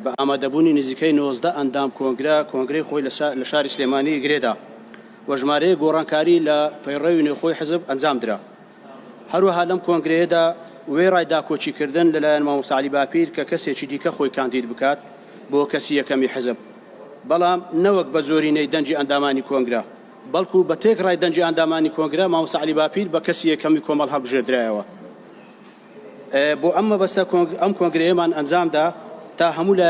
بە ئامادەبوونی نزیکەی 19 ئەندام کۆنگرەی خۆی لە شاری سلێمانی گرێدا و ژمارەیە گۆڕانکاری لە پەیڕەوی نێوخۆی حزب ئەنجام درا. هەروەها لەم کۆنگرەیەدا وێڕای داکۆچیکردن لەلایەن مامۆستا عەلی باپیر کە کەسێکی دیکە خۆی کاندید بکات بۆ کەسی یەکەمی حزب، بەڵام نەوەک بە زۆرینەی دەنجی ئەندامانی کۆنگرە، بەڵکو بە تێکڕای دەنجی ئەندامانی کۆنگرە مامۆستا عەلی باپیر بە کەسی یەکەمی کۆمەڵ هەڵبژێردرایەوە. بۆ ئەم مەبەستە ئەم کۆنگرەیەمان ئەنجامدا تا هەموو لە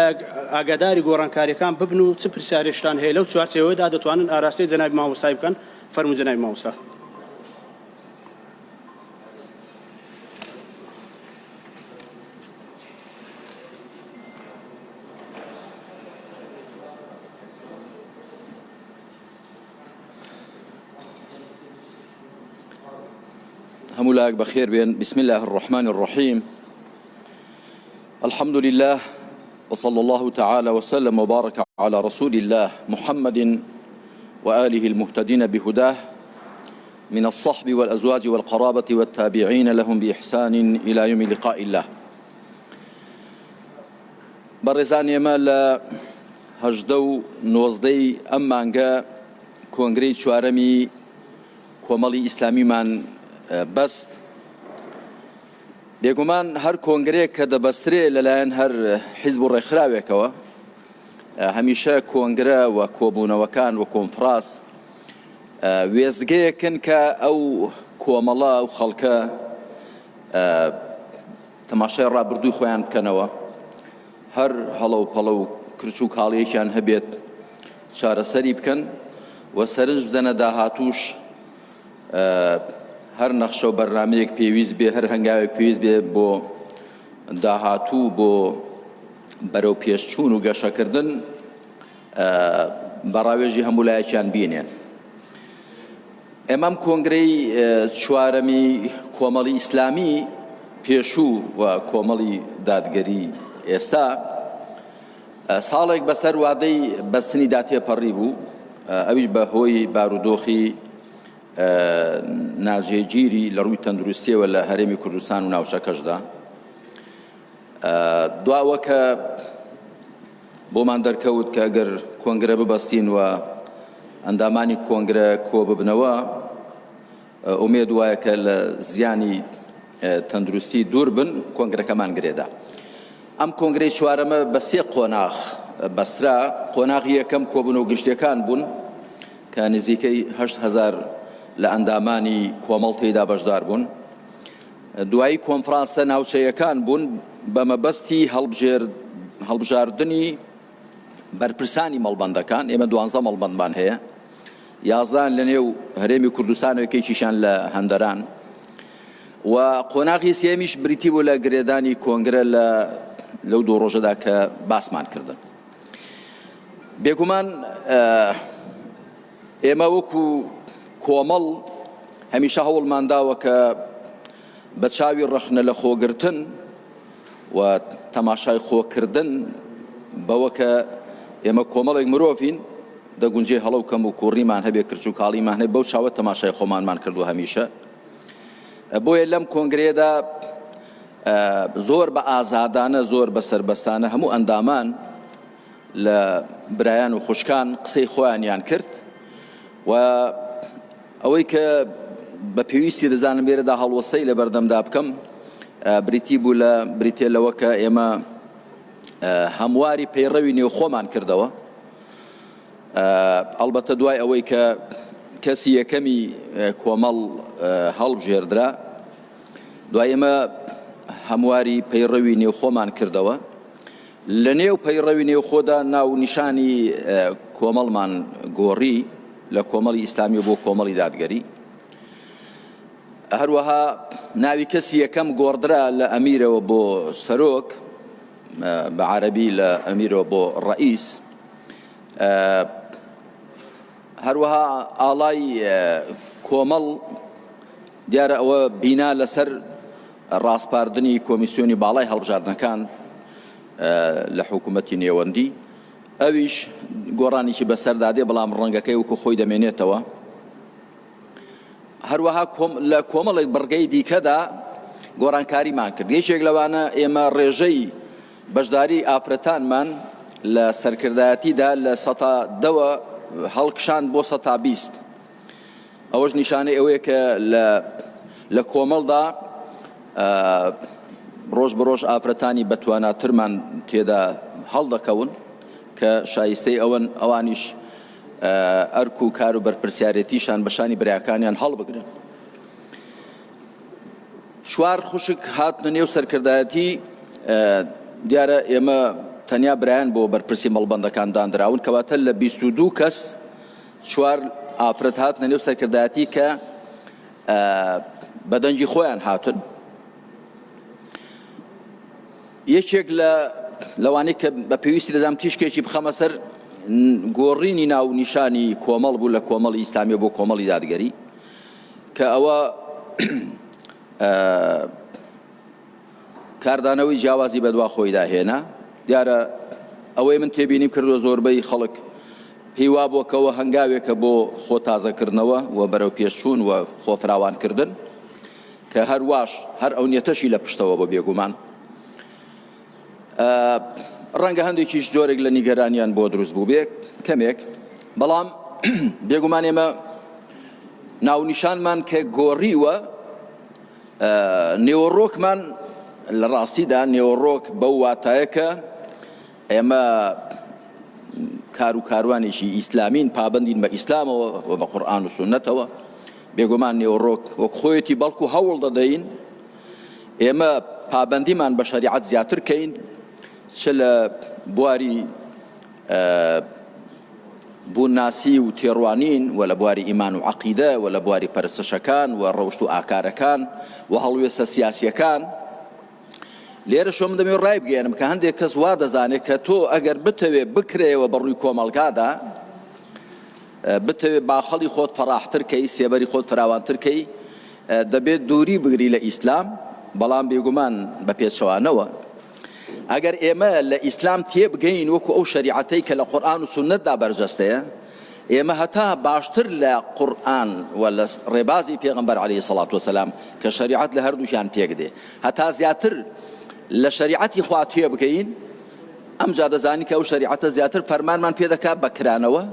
ئاگاداری گۆڕانکاریەکان ببن و چ پرسیارێشتان هەیە لەو چوارچێوەیەدا دەتوانن ئاراستەی جەنابی مامۆستای بکەن. فەرموو جەنابی مامۆستا. همولاك بخير بين بسم الله الرحمن الرحيم. الحمد لله وصلى الله تعالى وسلم وبارك على رسول الله محمد وآله المهتدين بهداه من الصحب والأزواج والقرابة والتابعين لهم بإحسان إلى يوم لقاء الله. برزان يمال هجدو نوزدي أمانجا كونغري شوارمي كومالي إسلامي من بەست بێگومان هەر کۆنگرەیەک کە دەبەسترێ لەلایەن هەر حیزب و ڕێکخراوێکەوە هەمیشە کۆنگرە و کۆبوونەوەکان و کۆنفراس وێستگەیەکن کە ئەو کۆمەڵە و خەڵکە تەماشای ڕابردووی خۆیان بکەنەوە، هەر هەڵە و پەڵە و کرچ و کاڵیەکیان هەبێت چارەسەری بکەن و سەرنج بدەنە داهاتووش هەر نەخشە و بەرنامەیەک پێویست بێ، هەر هەنگاوێک پێویست بێ بۆ داهاتوو بۆ بەرەو پێشچوون و گەشەکردن بەڕاوێژی هەموو لایەکیان بینێن. ئێمەم کۆنگرەی چوارەمی کۆمەڵی ئیسلامی پێشوو و کۆمەڵی دادگەری ئێستا ساڵێک بەسەر وادەی بەستنیدا تێپەڕی بوو، ئەویش بە هۆی بارودۆخی ناجێگیری لە ڕووی تەندروستیەوە لە هەرێمی کوردستان و ناوچەکەشدا. دواوە کە بۆمان دەرکەوت کە ئەگەر کۆنگرە ببەستین و ئەندامانی کۆنگرە کۆ ببنەوە ئومێد وایە کە لە زیانی تەندروستی دوور بن کۆنگرەکەمان گرێدا. ئەم کۆنگرەی چوارەمە بە سێ قۆناغ بەسترا. قۆناغی یەکەم کۆبوون و گشتیەکان بوون کە نزیکەی 8,000 لە ئەندامانی کۆمەڵ تێیدا بەشدار بوون. دوایی کۆنفرانسە ناوچەیەکان بوون بە مەبەستی هەڵبژاردنی بەرپرسانی مەڵبەندەکان. ئێمە 12 مەڵبەندمان هەیە، 11 لە نێو هەرێمی کوردستانەوەکەیکیشان لە هەندەران، و قۆناغی سێمیش بریتی بوو لە گرێدانی کۆنگرە لەو دوو ڕۆژەدا کە باسمان کردن. بێگومان ئێمە وەکو کۆمەڵ هەمیشە هەوڵمانداوە کە بە چاوی ڕەخنە لە خۆگرتن و تەماشای خۆکردن بەوە کە ئێمە کۆمەڵێک مرۆڤین دەگونجێ هەڵە و کەم و کوڕیمان هەبێ کرچ و کاڵیمان هەیە، بەو چاوە تەماشای خۆمانمان کردو هەمیشە. بۆیە لەم کۆنگرێدا زۆر بە ئازادانە، زۆر بە سەربەستانە هەموو ئەندامان لە برایان و خوشکان قسەی خۆیانیان کرد، و ئەوەی کە بە پێویستی دەزانم بێرەدا هەڵوەستەی لە بەردەمدا بکەم بریتی بوو لە بریتێ لەوە کە ئێمە هەمواری پەیڕەوی نێوخۆمان کردەوە. ئەڵبەتە دوای ئەوەی کە کەسی یەکەمی کۆمەڵ هەڵبژێردرا، دوای ئێمە هەمواری پەیڕەوی نێوخۆمان کردەوە. لە نێو پەیڕەوی نێوخۆدا ناو نیشانی کۆمەڵمان گۆڕی لە کۆمەڵی ئیسلامی بۆ کۆمەڵی دادگەری. هەروەها ناوی کەسی یەکەم گۆڕدرا لە ئەمیرەوە بۆ سەرۆک، بە عەرەبی لە ئەمیرەوە بۆ ڕەئیس. هەروەها ئاڵای کۆمەڵ دیارە ئەوە بینا لەسەر ڕاستپاردنی کۆمیسیۆنی باڵای هەڵبژاردنەکان لە حکوومەتی نێوەندی، ئەویش گۆڕانێکی بەسەردادێ بەڵام ڕەنگەکەی وەکو خۆی دەمێنێتەوە. هەروەها لە کۆمەڵێک بڕگەی دیکەدا گۆڕانکاریمان کرد. یەکێک لەوانە ئێمە ڕێژەی بەشداری ئافرەتانمان لە سەرکردایەتیدا لە سەتا دەوە هەڵکشان بۆ سەتا بیست. ئەوەش نیشانەی ئەوەیە کە لە کۆمەڵدا ڕۆژ بەڕۆژ ئافرەتانی بەتواناترمان تێدا هەڵدەکەون کە شایستەی ئەوانیش ئەرک و کار و بەرپرسیارەتیشان بەشانی برایەکانیان هەڵبگرن. شوار خوشک هاتنە نێو سەرکردایەتی دیارە ئێمە تەنیا برایان بۆ بەرپرسی مەڵبەندەکان دانراون کەواتە لە 22 کەس چوار ئافرەت هاتنە نێو سەرکردایەتی کە بەدەنجی خۆیان هاتن. یەکێک لەوانەیە کە بە پێویستی دەزانم تیشکێکی بخەمە سەر گۆڕینی ناو نیشانی کۆمەڵ بوو لە کۆمەڵی ئیسلامی بۆ کۆمەڵی دادگەری کە ئەوە کاردانەوەی جیاوازی بەدوا خۆی داهێنا. دیارە ئەوەی من تێبینیم کردووە زۆربەی خەڵک پێیوا بووکەوە هەنگاوێکە بۆ خۆ تازەکردنەوە و بەرەو پێشچوون و خۆ فراوانکردن کە هەرواش هەر ئەو نیەتەشی لە پشتەوە بۆ بێگومان. ڕەنگە هەندێکیش جۆرێک لە نیگەرانیان بۆ دروست بوو بێ کەمێک، بەڵام بێگومان ئێمە ناونیشانمان کە گۆڕیوە نێوەڕۆکمان لە ڕاستیدا نێوەڕۆک بەو واتایە کە ئێمە کار و کاروانێکی ئیسلامین پابەندین بە ئیسلامەوە و بە قورئان و سونەتەوە. بێگومان نێوەڕۆک وەک خۆیەتی بەڵکو هەوڵ دەدەین ئێمە پابەندیمان بە شەریعەت زیاتر کەین، چ لە بواری بووناسی و تێڕوانین و لە بواری ئیمان و عەقیدە و لە بواری پەرستشەکان و ڕەوشت و ئاکارەکان و هەڵوێستە سیاسیەکان. لێرە شۆ من دەمێ ڕای بگەێنم کە هەندێک کەس وا دەزانێت کە تۆ ئەگەر بتەوێ بکرێەوە بەڕووی کۆمەڵگادا بتەوێ باخەڵی خۆت فەراحترکەی سێبەری خۆت فراوانترکەی دەبێت دووری بگری لە ئیسلام، بەڵام بێگومان بە پێچەوانەوە ئەگەر ئێمە لە ئیسلام تێبگەین وەکو ئەو شەریعەتەی کە لە قورئان و سونەتدا بەرجەستەیە، ئێمە هەتا باشتر لە قورئان و لە ڕێبازی پێغەمبەر عەلەیهی سەڵات وسەلام کە شەریعەت لە هەردووشیان پێکدێ هەتا زیاتر لە شەریعەتی خوا تێبگەین، ئەمجا دەزانی کە ئەو شەریعەتە زیاتر فەرمانمان پێ دەکات بە کرانەوە،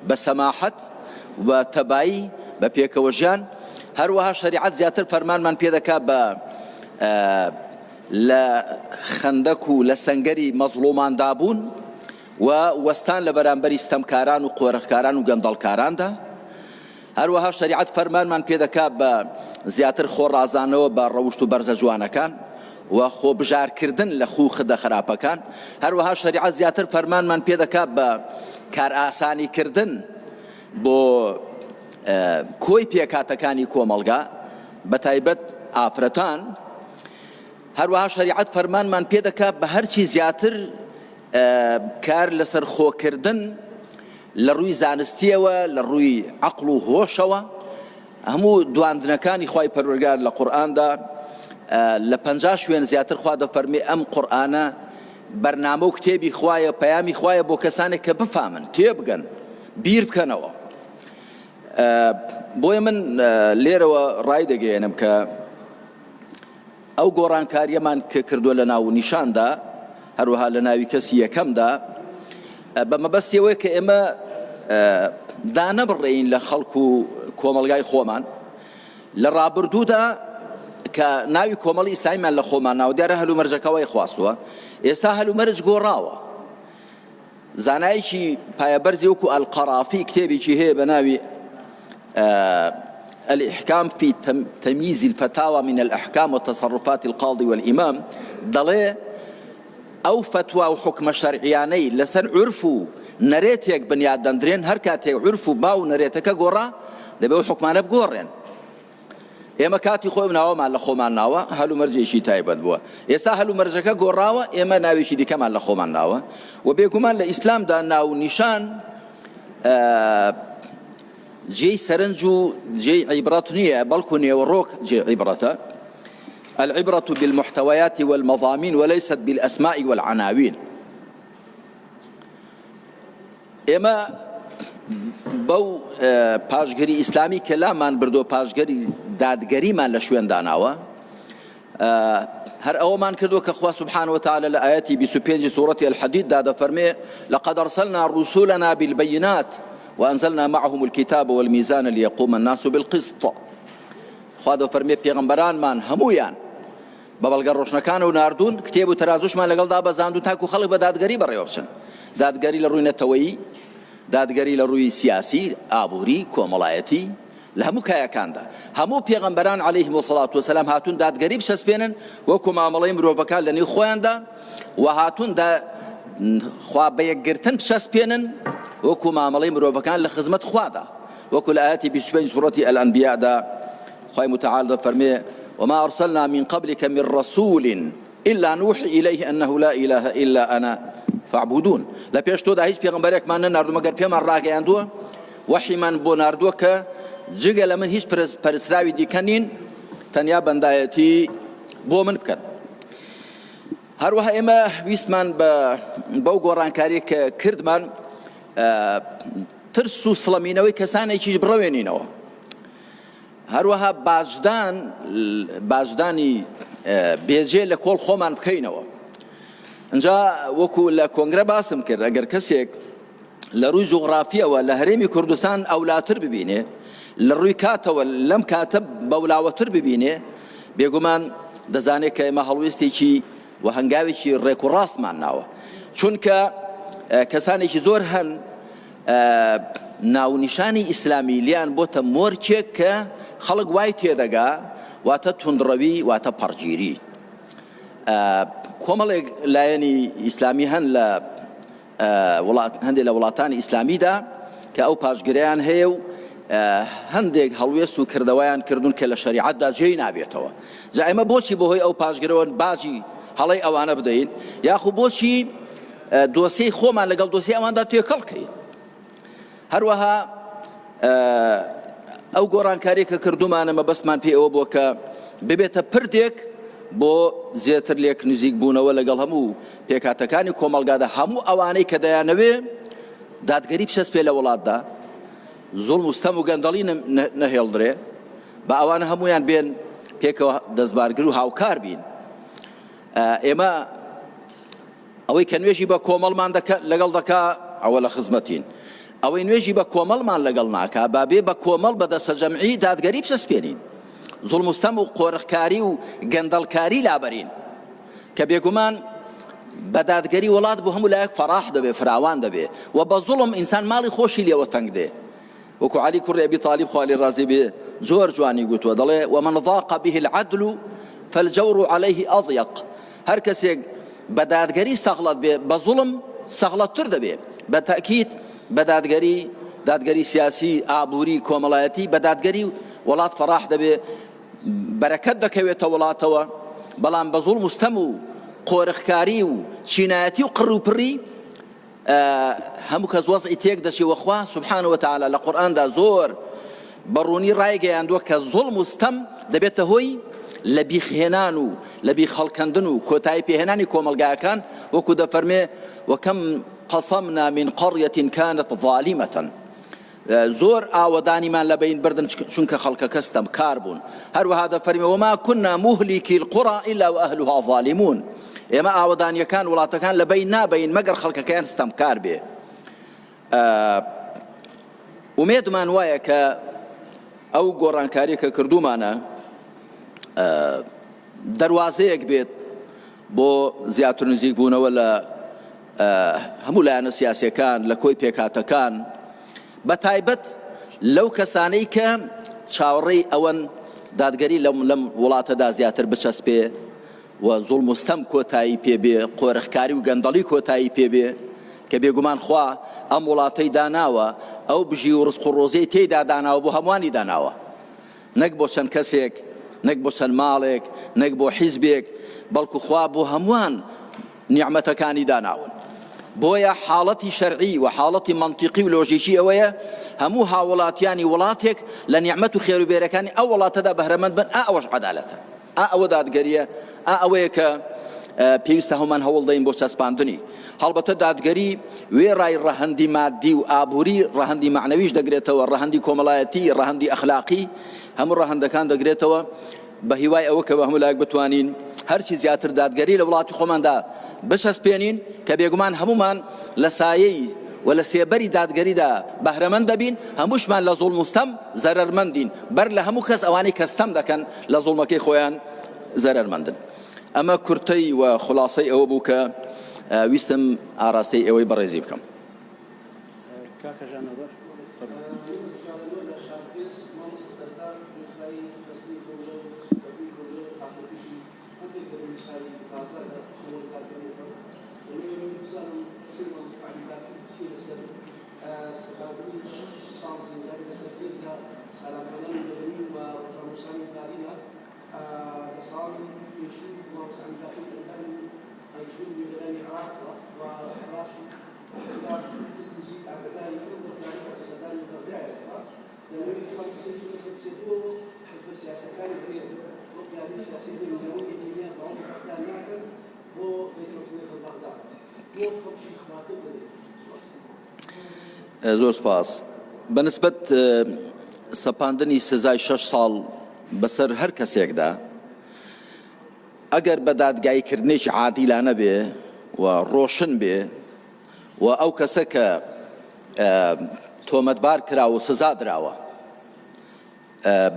بە سەماحەت، بە تەبایی، بە پێکەوەژیان. هەروەها شەریعەت زیاتر فەرمانمان پێ دەکات بە لە خەندەک و لە سەنگەری مەزڵومان دابوون و وەستان لە بەرامبەری ستەمکاران و قۆرەخکاران و گەندەڵکاراندا. هەروەها شەریعەت فەرمانمان پێ دەکات بە زیاتر خۆڕازانەوە بە ڕەوشت و بەرزە جوانەکان و خۆبژارکردن لە خوو خدە خراپەکان. هەروەها شەریعەت زیاتر فەرمانمان پێ دەکات بە کار ئاسانیکردن بۆ کۆی پێکاتەکانی کۆمەڵگا بە تایبەت ئافرەتان. هەروەها شەریعەت فەرمانمان پێ دەکات بە هەرچی زیاتر کار لەسەر خۆکردن لە ڕووی زانستیەوە، لە ڕووی عەقڵ و هۆشەوە. هەموو دواندنەکانی خوای پەروەردگار لە قورئاندا لە 50 شوێن زیاتر خوا دەفەرمێ ئەم قورئانە بەرنامە و کتێبی خوایە، پەیامی خوایە بۆ کەسانێک کە بفامن، تێبگەن، بیر بکەنەوە. بۆیە من لێرەوە ڕای دەگەێنم کە ئەو گۆڕانکاریەمان کە کردووە لە ناو نیشاندا، هەروەها لە ناوی کەسی یەکەمدا، بە مەبەستیەوەی کە ئێمە دانەبڕێین لە خەڵک و کۆمەڵگای خۆمان. لە ڕابردوودا کە ناوی کۆمەڵی ئیسلامیمان لە خۆمان ناوە دیارە هەلومەرجەکەوەی خواستووە، ئێستا هەلومەرج گۆڕاوە. زانایکی پایەبەرزی وەکو ئەلقەرافی کتێبێکی هەیە بە ناوی الإحكام في تمييز الفتاوى من الأحكام وتصرفات القاضي والإمام، دەڵێ ئەو فتوى و حکمە شەرعیانەی لەسەر عورف و نەرێتێک بنیاد دەندرێن، هەر کاتێک عورف و با و نەرێتەکە گۆڕا دەبێت ئەو حکمانە بگۆڕێن. ئێمە کاتی خۆی ناوەمان لە خۆمان ناوە، هەلومەرجێکی تایبەت بووە. ئێستا هەلومەرجەکە گۆڕاوە، ئێمە ناوێکی دیکەمان لە خۆمان ناوە. و بێگومان لە ئیسلامدا ناو نیشان جێی سەرنج و جێی عیبرەت نییە، بەڵکو نێوەڕۆک جێی عیبرەتە. العبرة بالمحتويات والمضامين وليست بالأسماء والعناوين. ئێمە بەو پاشگەری ئیسلامی کە لامان بردۆ پاشگەری دادگەریمان لە شوێن داناوە، هر أومان كردو كخوا سبحانه وتعالى لآياتي بسبينج سورة الحديد دادا فرمي لقد أرسلنا رسولنا بالبينات وأنزلنا معهم الكتاب والميزان ليقوم الناس بالقسط. خوا فرمي بيغمبران من همويان بەڵگە ڕۆشنەکان و ناردوون کتێب و تەرازوشمان لەگەڵدا بەزاند و تاکو خەڵک بە دادگەری بەڕێوەبچن، دادگەری لە ڕووی نەتەوەیی، دادگەری لە ڕووی سیاسی، ئابووری، کۆمەڵایەتی، لە هەموو کایەکاندا هەموو پێغەمبەران عەلەیهیمو سەڵات وسەلام هاتوون دادگەری بچەسپێنن وەکو مامەڵەی مرۆڤەکان لە نێو خۆیاندا و هاتوون خوا بەیەکگرتن بچەسپێنن وەکو مامەڵەی مرۆڤەکان لە خزمەت خوادا، وەکو لە ئاەتی 25 سوورەتی ئەلئەنبیادا خوای متعال دەفەرمێ وما أرسلنا من قبلك من رسول إلا نوحي إليه أنه لا إله إلا أنا فاعبدون. لا بيشتو ده هيج بيغمبرك ما ناردو مگر بيمان راگەیاندووە وحیمان بۆ ناردووە کە جگە لە من هیچ پەرستراوی دیکەنین تەنیا بەندایەتی بۆ من بکەن. هەروەها ئێمە ویستمان بەو گۆڕانکاری کە کردمان ترس و سڵەمینەوەی کەسانێکیش بڕەوێنینەوە، هەروەها باجدانی بێجێ لە کۆڵ خۆمان بکەینەوە. ئەنجا وەکو لە کۆنگرە باسم کرد ئەگەر کەسێک لە ڕووی جوغرافیەوە لە هەرێمی کوردستان ئەولاتر ببینێ، لە ڕووی کاتەوە لەم کاتە بەولاوەتر ببینێ، بێگومان دەزانێت کە ئێمە هەڵوێستێکی و هەنگاوێکی ڕێک و ڕاستمان ناوە، چونکە کەسانێکی زۆر هەن ناونیشانی ئیسلامی لیان بۆتە مۆرچێک کە خەڵک وای تێدەگا واتە توندڕەوی واتە پەڕگیری. کۆمەڵێک لایەنی ئیسلامی هەن لە هەندێک لە وڵاتانی ئیسلامیدا کە ئەو پاشگیریان هەیە و هەندێک هەڵوێست و کردەوەیان کردوون کە لە شەریعەتدا جێی نابێتەوە. جا ئێمە بۆچی بەهۆی ئەو پاشگیرەوە باجی هەڵەی ئەوانە بدەین، یاخو بۆچی دۆسیەی خۆمان لەگەڵ دۆسیەی ئەواندا تێکەڵکەین. هەروەها ئەو گۆڕانکاری کە کردومانە مەبەستمان پێ ئەوە بووە کە ببێتە پردێک بۆ زیاتر لێک نزیک بوونەوە لەگەڵ هەموو پێکهاتەکانی کۆمەڵگادا، هەموو ئەوانەی کە دەیانەوێ دادگەری بچەسپێ لە وڵاتدا، زوڵم و ستەم و گەندەڵی نەهێڵدرێ، بە ئەوانە هەمویان بێن پێکەوە دەستبارگر و هاوکار بین. ئێمە ئەوەی کە نوێژی بە کۆمەڵمان لەگەڵ دەکا ئەوە لە خزمەتین، ئەوەی نوێژی بە کۆمەڵمان لەگەڵ ناکا بابێ بە کۆمەڵ بە دەستە جەمعی دادگەری بچەسپێنین، زوڵم و ستەم و قۆرخکاری و گەندەڵکاری لابەرین کە بێگومان بە دادگەری وڵات بۆ هەموو لایەک فەراح دەبێ، فراوان دەبێ و بە زوڵم ئینسان ماڵی خۆشی لێوە تەنگ دێ. وەکو عەلی کوڕی ئەبی تاڵیب خوا لێی ڕازی بێ زۆر جوانی گوتووە، دەڵێ ومن ضاق به العدل فالجور عليه أضيق. هەر کەسێک بە دادگەری سەغڵەت بێ بە زوڵم سەغڵەتتر دەبێ. بە تەئکید بە دادگەری سیاسی، ئابووری، کۆمەڵایەتی، بە دادگەری وڵات فەراح دەبێ، بەرەکەت دەکەوێتە وڵاتەوە. بەڵام بە زوڵم و ستەم و قۆرخکاری و چینایەتی و قڕ و پڕی هەموو کەس وەزعی تێک دەچێ. وەخوا سبحانه وتعالى لە قورئاندا زۆر بەڕوونی ڕایگەیاندووە کە زوڵم و ستەم دەبێتە هۆی لە بیخهێنان و لە بیخەڵکەندن و کۆتایی پێهێنانی کۆمەلگایەکان، وەکو دەفەرمێ وەکەم قەسەمنا من قەڕیەة كانت ظالمة. زۆر ئاوەدانیمان لە بین بردن چونکە خەڵکەکە ستەمکار بوون. هەروەها دەفەرمێ وما كنا مهلكي القرى إلا وأهلها ظالمون. ئێمە ئاوەدانیەکان وڵاتەکان لە بین نابین مەگەر خەڵکەکەیان ستەمکار بێ. ومێدمان وایە کە ئەو گۆڕانکاری کە کردومانە دەواازەیەک بێت بۆ زیاتر نزیک بوونەوە لە هەموو لایەنە سیاسیەکان لە کۆی پێکهاتەکان، بە تایبەت لەو کەسانەی کە چاوەڕێی ئەوەن دادگەری لەم وڵاتەدا زیاتر بچەسپێ و زوڵم و ستەم کۆتایی پێبێ، قۆرخکاری و گەندەڵی کۆتایی پێبێ، کە بێگومان خوا ئەم وڵاتەی داناوە ئەو بژی و ڕزق و ڕۆزەی تێیدا داناوە بۆ هەمووانی داناوە، نەک بۆ چەند کەسێک، نەک بۆ چەند ماڵێک، نەک بۆ حیزبێک، بەڵکو خوا بۆ هەمووان نیعمەتەکانی داناون. بۆیە حاڵەتی شەرعی و حاڵەتی منطقی و لۆژیکی ئەوەیە هەموو هاوڵاتیانی وڵاتێک لە نیعمەت و خێروبێرەکانی ئەو وڵاتەدا بەهرەمەند بن. ئەوەش عەدالەتە، ئەوە دادگەریە، ئەوەیە کە پێویستە هەمومان هەوڵ دەین بۆ چەسپاندنی. هەڵبەتە دادگەری وێڕای ڕەهەندی مادی و ئابووری، ڕەهەندی معنەویش دەگرێتەوە، ڕەهەندی کۆمەڵایەتی، ڕەهەندی ئەخلاقی، هەموو ڕەهەندەکان دەگرێتەوە بە هیوای ئەوە کە بە هەموو لایەک بتوانین هەرچی زیاتر دادگەری لە وڵاتی خۆماندا بچەسپێنین کە بێگومان هەمومان لە سایەی و لە سێبەری دادگەریدا بەهرەمەند دەبین، هەمووشمان لە زوڵم و ستەم زەرەرمەندین، بەر لە هەموو کەس ئەوانەی کە ستەم دەکەن لە زوڵمەکەی خۆیان زەرەرمەندن. ئەمە کورتەی و خلاصەی ئەوە بوو کە ویستم ئاراستەی ئەوەی بەڕێزی بکەم. زۆر سپاس. بەنسبەت سەپاندنی سزای 6 ساڵ بەسەر هەر کەسێکدا ئەگەر بە دادگایکردنێکی عادیلانە بێ و ڕۆشن بێ و ئەو کەسە کە تۆمەتبار کراوە و سزا دراوە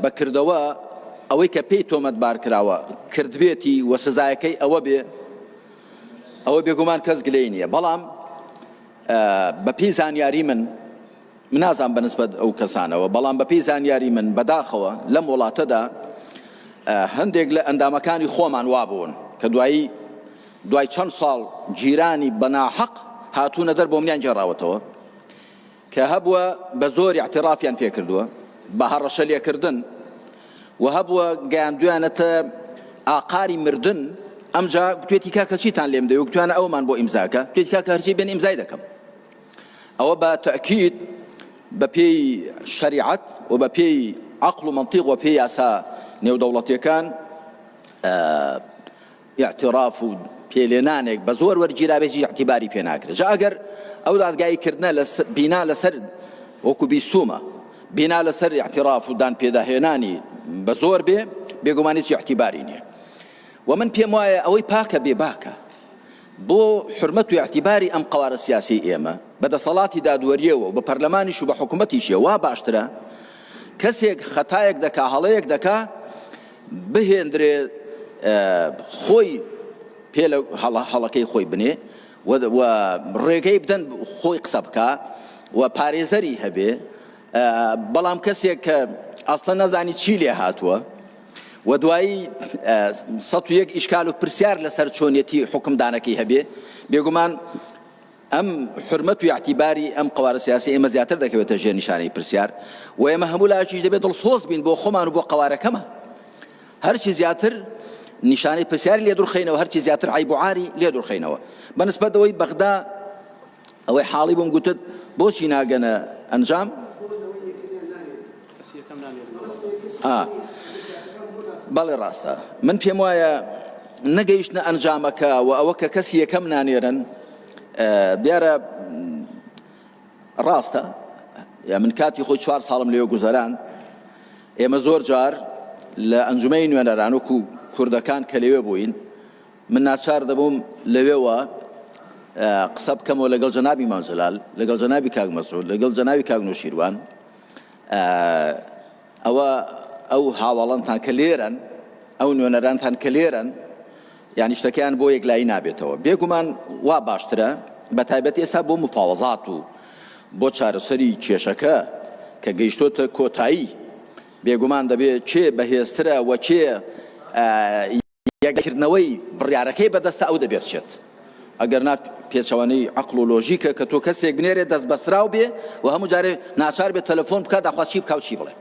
بەکردەوە ئەوەی کە پێی تۆمەتبار کراوە کردبێتی و سزایەکەی ئەوە بێ، ئەوە بێگومان کەس گلەی نییە. بەڵام بەپێی زانیاری من نازان بەنسبەت ئەو کەسانەوە، بەڵام بەپێی زانیاری من بەداخەوە لەم وڵاتەدا هەندێک لە ئەندامەکانی خۆمان وابوون کە دوای چەند ساڵ جیرانی بەناحەق هاتوونە دەر بۆ منیان جێڕاوەتەوە کە هەبووە بە زۆری اعترافیان پێ کردووە بە هەڕەشە لێکردن و هەبووە گەیاندویانەتە ئاقاری مردن. ئەمجا گوتوێتی کاکە چیتان لێم دەوێت؟ گوتوانە ئەومان بۆ ئیمزاکە. گوتوێتی کاکە هەرچی بێن ئیمزای دەکەم. ئەوە بە تەئکید بە پێی شەریعەت و بە پێی عەقڵ و مەنتیق و پێی یاسا نێودەوڵەتیەکان ئیعتراف و پێلێنانێک بە زۆر وەرگیراوێکی ئیعتیباری پێ ناکرێت. جا ئەگەر ئەو دادگایکردنە بینا لەسەر وەکو بیستومە بینا لەسەر ئیعتراف و دان پێداهێنانی بە زۆر بێ، بێگومانی هیچ ئیعتیباری نییە. و من پێم وایە ئەوەی پاکە بێ باکە بۆ حرمەت و ئیعتیباری ئەم قەوارە سیاسی ئێمە بەدەسەڵاتی دادوەریەوە و بە پەرلەمانیش و بە حکوومەتیشیە وا باشترە کەسێک خەتایەک دەکا هەڵەیەک دەکا بهێندرێ خۆی پێ لە هەڵەکەی خۆی بنێ و ڕێگەی بدەن خۆی قسە بکە و پارێزەری هەبێ، بەڵام کەسێک کە ئەسڵە نەزانی چی لێ هاتووە و دوایی 101 ئیشکال و پرسیار لەسەر چۆنیەتی حکمدانەکەی هەبێ، بێگومان ئەم حرمەت و ئیعتیباری ئەم قەوارە سیاسی ئێمە زیاتر دەکەوێتە ژێر نیشانەی پرسیار و ئێمە هەموو لایەکیش دەبێت دڵسۆز بین بۆ خۆمان و بۆ قەوارەکەمە. هەرچی زیاتر نیشانەی پرسیاری لێ دوورخەینەوە، هەرچی زیاتر عیب و عاری لێ دوورخەینەوە. بەنسبەت ئەوەی بەغدا ئەوەی حاڵی بۆم گوتت بۆچی ناگەنە ئەنجام؟ بەڵێ ڕاستە. من پێم وایە نەگەیشتنە ئەنجامەکە و ئەوە کە کەسی یەکەم نانێرن دیارە ڕاستە. من کاتی خۆی 4 ساڵم لێوە گوزەران، ئێمە زۆر جار لە ئەنجومەی نوێنەران وەکو کوردەکان کە لەوێ بووین من ناچار دەبووم لەوێوە قسە بکەمەوە لەگەڵ جەنابی مامجلال، لەگەڵ جەنابی کاک مەسعود، لەگەڵ جەنابی کاک نوشیروان، ئەوە ئەو هاوڵانتان کە لێرن، ئەو نوێنەرانتان کە لێرن، یانی شتەکەیان بۆ یەکلایی نابێتەوە. بێگومان وا باشترە بە تایبەت ئێستا بۆ مفاوەزات و بۆ چارەسەری کێشەکە کە گەیشتۆتە کۆتایی، بێگومان دەبێت چێ بەهێزترە و چێ یەککردنەوەی بڕیارەکەی بەدەستە ئەو دەبێتچێت. ئەگەر نا پێچەوانەی عەقڵ و لۆژیکە کە تۆ کەسێک بنێرێ دەست بەسراو بێ و هەموو جارێ ناچار بێت تەلەفۆن بکات داخوا چی بکاو چی بڵێ.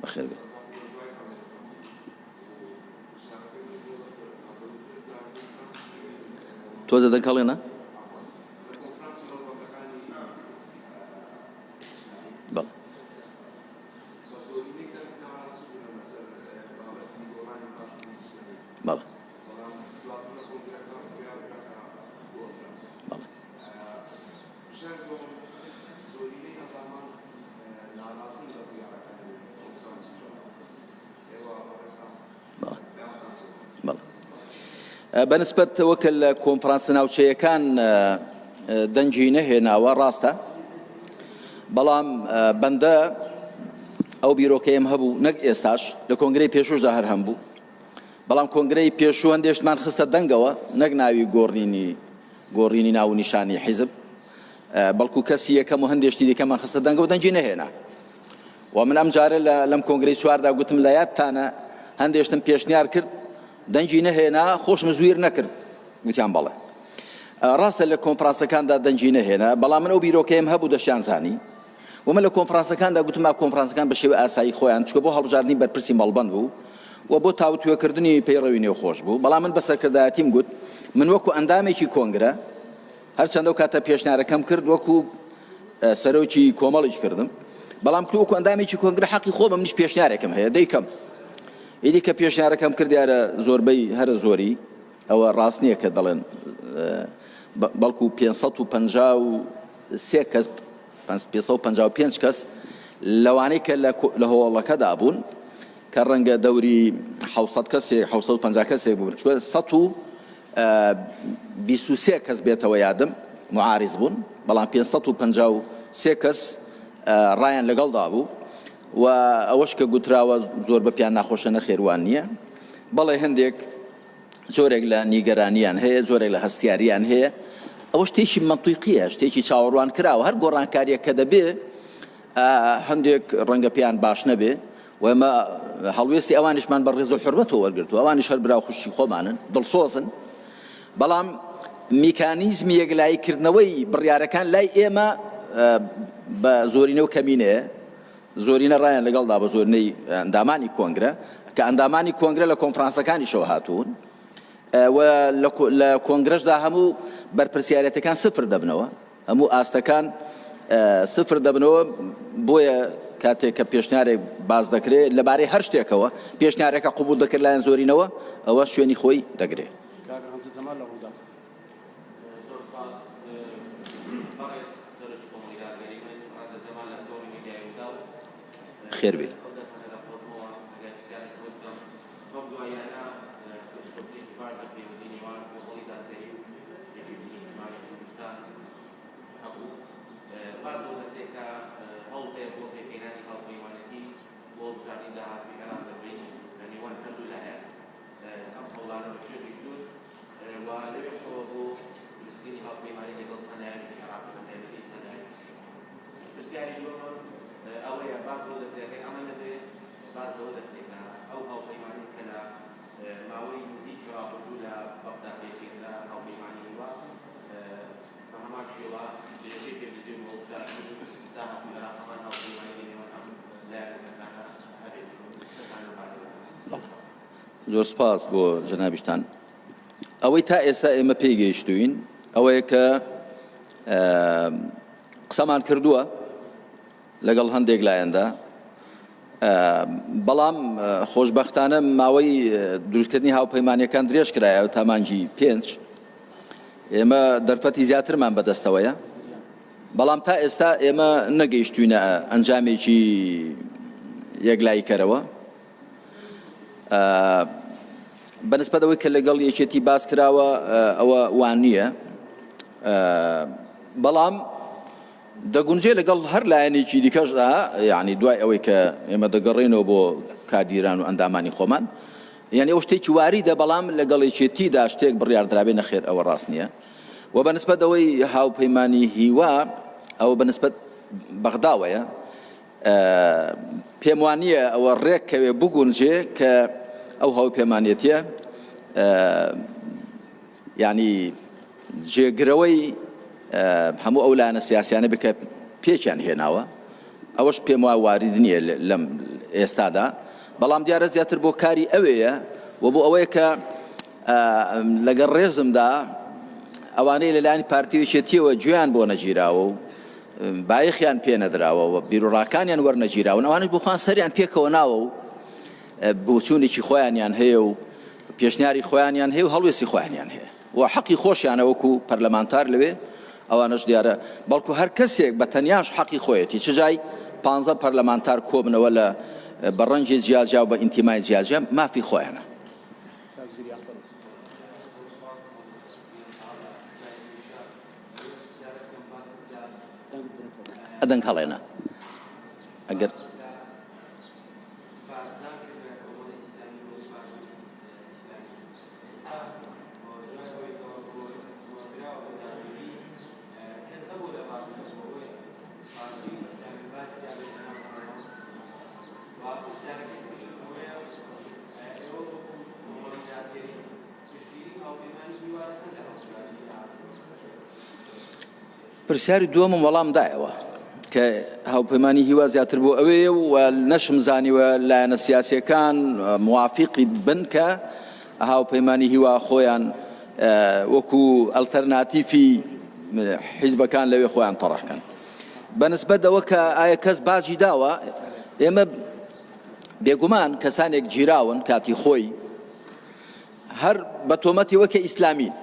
بەخێر بێ. تۆ زەدەن کەڵێنە؟ بەڵێ. بەڵێ. بەڵێ. بنسبة وكل كونفرانس ناوچەیەکان دەنگی نەهێناوە ڕاستە بەڵام بەندە ئەو بیرۆکەیم هەبوو نەک ئێستاش لە کۆنگرەی پێشووشدا هەر هەم بوو بەڵام کۆنگرەی پێشوو هەندێشتمان خستە دەنگەوە نەک ناوی گۆڕینی ناو و نیشانی حیزب بەڵکو کەسی یەکەم و هەندێشتی دیکەمان خستە دەنگەوە دەنگی نەهێنا و من ئەم جارە لەم کۆنگرەی چواردا گوتم لە یادتانە هەندێشتم پێشنیار کرد دەنگی نەهێنا خۆشم زویر نەکرد گوتیان بەڵێ ڕاستە لە کۆنفرانسەکاندا دەنگی نەهێنا بەڵام من ئەو بیرۆکەیم هەبوو دەشیان زانی و من لە کۆنفرانسەکاندا گوتم کۆنفرانسەکان بە شێوەی ئاسایی خۆیان چکە بۆ هەڵبژاردننی بەرپرسی مەڵبەند بوو و بۆ تاوتوێکردنی پەیڕەوی نێوخۆش بوو بەڵام من بە سەرکردایەتیم گوت من وەکو ئەندامێکی کۆنگرە هەرچەندە ئەو کاتە پێشنیارەکەم کرد وەکو سەرۆکی کۆمەڵیش کردم بەڵام وەکو ئەندامێکی کۆنگرە حەقی خۆمە منیش پێشنیارێکم هەیە دەیکەم ئیدی کە پێشنیارەکەم کرد دیارە زۆربەی هەرە زۆری ئەوە ڕاست نییە کە دەڵێن بەڵکو 553 کەس 555 کەس لەوانەی کە لە هۆڵەکەدا بوون کە ڕەنگە دەوری 700 کەسێک 750 کەسێک بوو 123 کەس بێتەوە یادم معارض بوون بەڵام 553 کەس ڕایان لەگەڵدا بوو و ئەوەش کە گوتراوە زۆر بە پیان ناخۆشە نەخێوان نییە بەڵێ هەندێک زۆرێک لە نیگەرانیان هەیە زۆرێک لە هەستیاریان هەیە ئەوە شتێکی منطیقیە شتێکی چاوەڕوان کراوە هەر گۆڕانکاریە کە دەبێ هەندێک ڕەنگە پیان باش نەبێ و ئەمە هەڵوێستی ئەوانیشمان بە ڕێز و حورمەتەوە وەرگرتووە ئەوانیش هەر براو خوشی خۆمانن دڵسۆزن بەڵام میکانیزمی یەکلاییکردنەوەی بڕیارەکان لای ئێمە بە زۆرینە و کەمینەیە زۆرینە ڕایان لەگەڵدا بە زۆرینەی ئەندامانی کۆنگرە کە ئەندامانی کۆنگرە لە کۆنفرانسەکانیشەوە هاتوون و لە کۆنگرەشدا هەموو بەرپرسیارەتەکان سفر دەبنەوە هەموو ئاستەکان سفر دەبنەوە بۆیە کاتێک کە پێشنیارێک باز دەکرێت لەبارەی هەر شتێکەوە پێشنیارەکە قبول دەکرد لایەن زۆرینەوە ئەوە شوێنی خۆی دەگرێت خێر بێت زۆر سپاس بۆ جەنابیشتان ئەوەی تا ئێستا ئێمە پێی گەیشتوین ئەوەیە کە قسەمان کردووە لەگەڵ هەندێک لایەندا بەڵام خۆشبەختانە ماوەی دروستکردنی هاوپەیمانیەکان درێژ کرایە تا مانگی 5 ئێمە دەرفەتی زیاترمان بەدەستەوەیە بەڵام تا ئێستا ئێمە نەگەیشتوینە ئەنجامێکی یەکلاییکەرەوە بەنسبەتەوەی کە لەگەڵ یەکێتی باس کراوە ئەوە وان نییە بەڵام دەگونجێ لەگەڵ هەر لایەنێکی دیکەشدا یعنی دوای ئەوەی کە ئێمە دەگەڕێنەوە بۆ کادیران و ئەندامانی خۆمان یعنی ئەو شتێکی واریدە بەڵام لەگەڵ یەکێتیدا شتێک بڕیاردرابێ نەخێر ئەوە ڕاست نییە و بەنسبەت ئەوەی هاوپەیمانی هیوا ئەوە بەنسبەت بەغداوەیە پێم وانییە ئەوە ڕێککەوێ بگونجێ کە ئەو هاوپەیمانێتیە یعنی جێگرەوەی هەموو ئەو لایەنە سیاسیانە بکە پێچیان هێناوە ئەوەش پێم وایە وارد نییە لەم ئێستادا بەڵام دیارە زیاتر بۆ کاری ئەوەیە و بۆ ئەوەیە کە لەگەڵ ڕێزمدا ئەوانەی لەلایەنی پارتیویەتیەوە گوێیان بۆ نەگیراوە و بایەخیان پێ نەدراوە و بیرۆڕاکانیان وەرنەگیراون ئەوانش بخوان سەریان پێکەوە ناوە و بۆچوونێکی خۆیانیان هەیە و پێشنیاری خۆیانیان هەیە و هەڵوێستی خۆیانیان هەیە و حەقی خۆشیانە وەکو پەرلەمانتار لەوێ ئەوانەش دیارە بەڵکو هەر کەسێک بە تەنیاش حەقی خۆیەتی چ جای 15 پەرلەمانتار کۆبنەوە لە بەڕەنجی جیاجیا و بە ئینتیمای جیاجیا مافی خۆیانە ئەدەنگ هەڵێنە ئەگەر پرسیاری دووەمم وەڵام دایەوە کە هاوپەیمانی هیوا زیاتر بۆ ئەوەیە و نەشم زانیوە لایەنە سیاسیەکان موافقی بن کە هاوپەیمانی هیوا خۆیان وەکو ئەلتەرناتیفی حیزبەکان لەوێ خۆیان تەڕەحکەن بەنسبەت ئەوە کە ئایا کەس باجی داوە ئێمە بێگومان کەسانێک گیراون کاتی خۆی هەر بە تۆمەتی وەکە ئیسلامین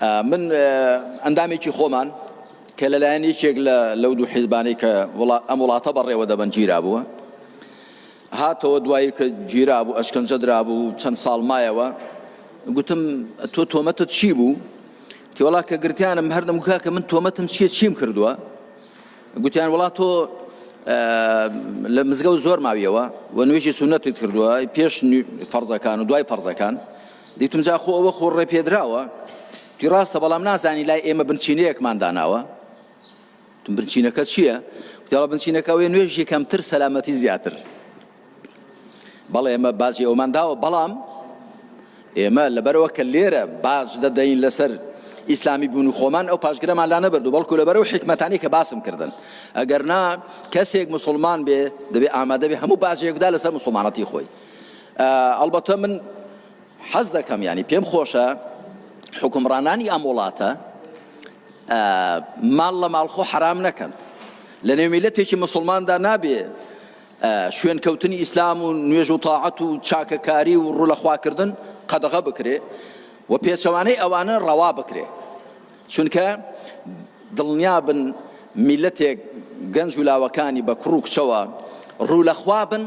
من ئەندامێکی خۆمان کە لەلایەن یەکێک لەو دوو حیزبانەی کە ئەم وڵاتە بەڕێوە دەبەن گیرا بووە هاتەوە دوایی کە گیرا بوو ئەشکەنجە درابوو چەند ساڵ مایەوە گوتم تۆ تۆمەتت چی بوو تێوەڵا کە گرتیانم هەردەم گوکا کە من تۆمەتم چیم کردووە گوتیان وڵا تۆ لە مزگەوت زۆر ماویەوە و نوێژی سونەتت کردووە پێش فەرزەکان و دوای فەرزەکان دیتم جا خۆ ئەوە خۆ ڕێپێدراوە تی ڕاستە بەڵام نازانی لای ئێمە بنچینەیەکمان داناوە بنچینەکە چییە؟ وتیاڵە بنچینەکەوەی نوێژی کەمتر سەلامەتی زیاتر بەڵێ ئێمە بازی ئەومان داوە بەڵام ئێمە لەبەرەوە کە لێرە باش دەدەین لەسەر ئیسلامی بوون و خۆمان ئەو پاشگرەمان لا نەبردو بەڵکو لەبەرەوە حکمەتانی کە باسم کردن ئەگەر نا کەسێک مسلمان بێ دەبێ ئامادە بێ هەموو بازێکدا لەسەر مسلمانەتی خۆی ئەلبەتە من حەز دەکەم ینی پێم خۆشە حکومڕانانی ئەم وڵاتە ماڵ لە ماڵخۆ حرام نەکەن لە نێو میلەتێکی مسلماندا نابێ شوێن کەوتنی ئیسلام و نوێژ و تاعەت و چاکەکاری و ڕوو لە خواکردن قەدەغە بکرێ و پێچەوانەی ئەوانە ڕەوا بکرێ چونکە دڵنیا بن میلەتێک گەنج و لاوەکانی بە کوڕ و کچەوە ڕوو لە خوا بن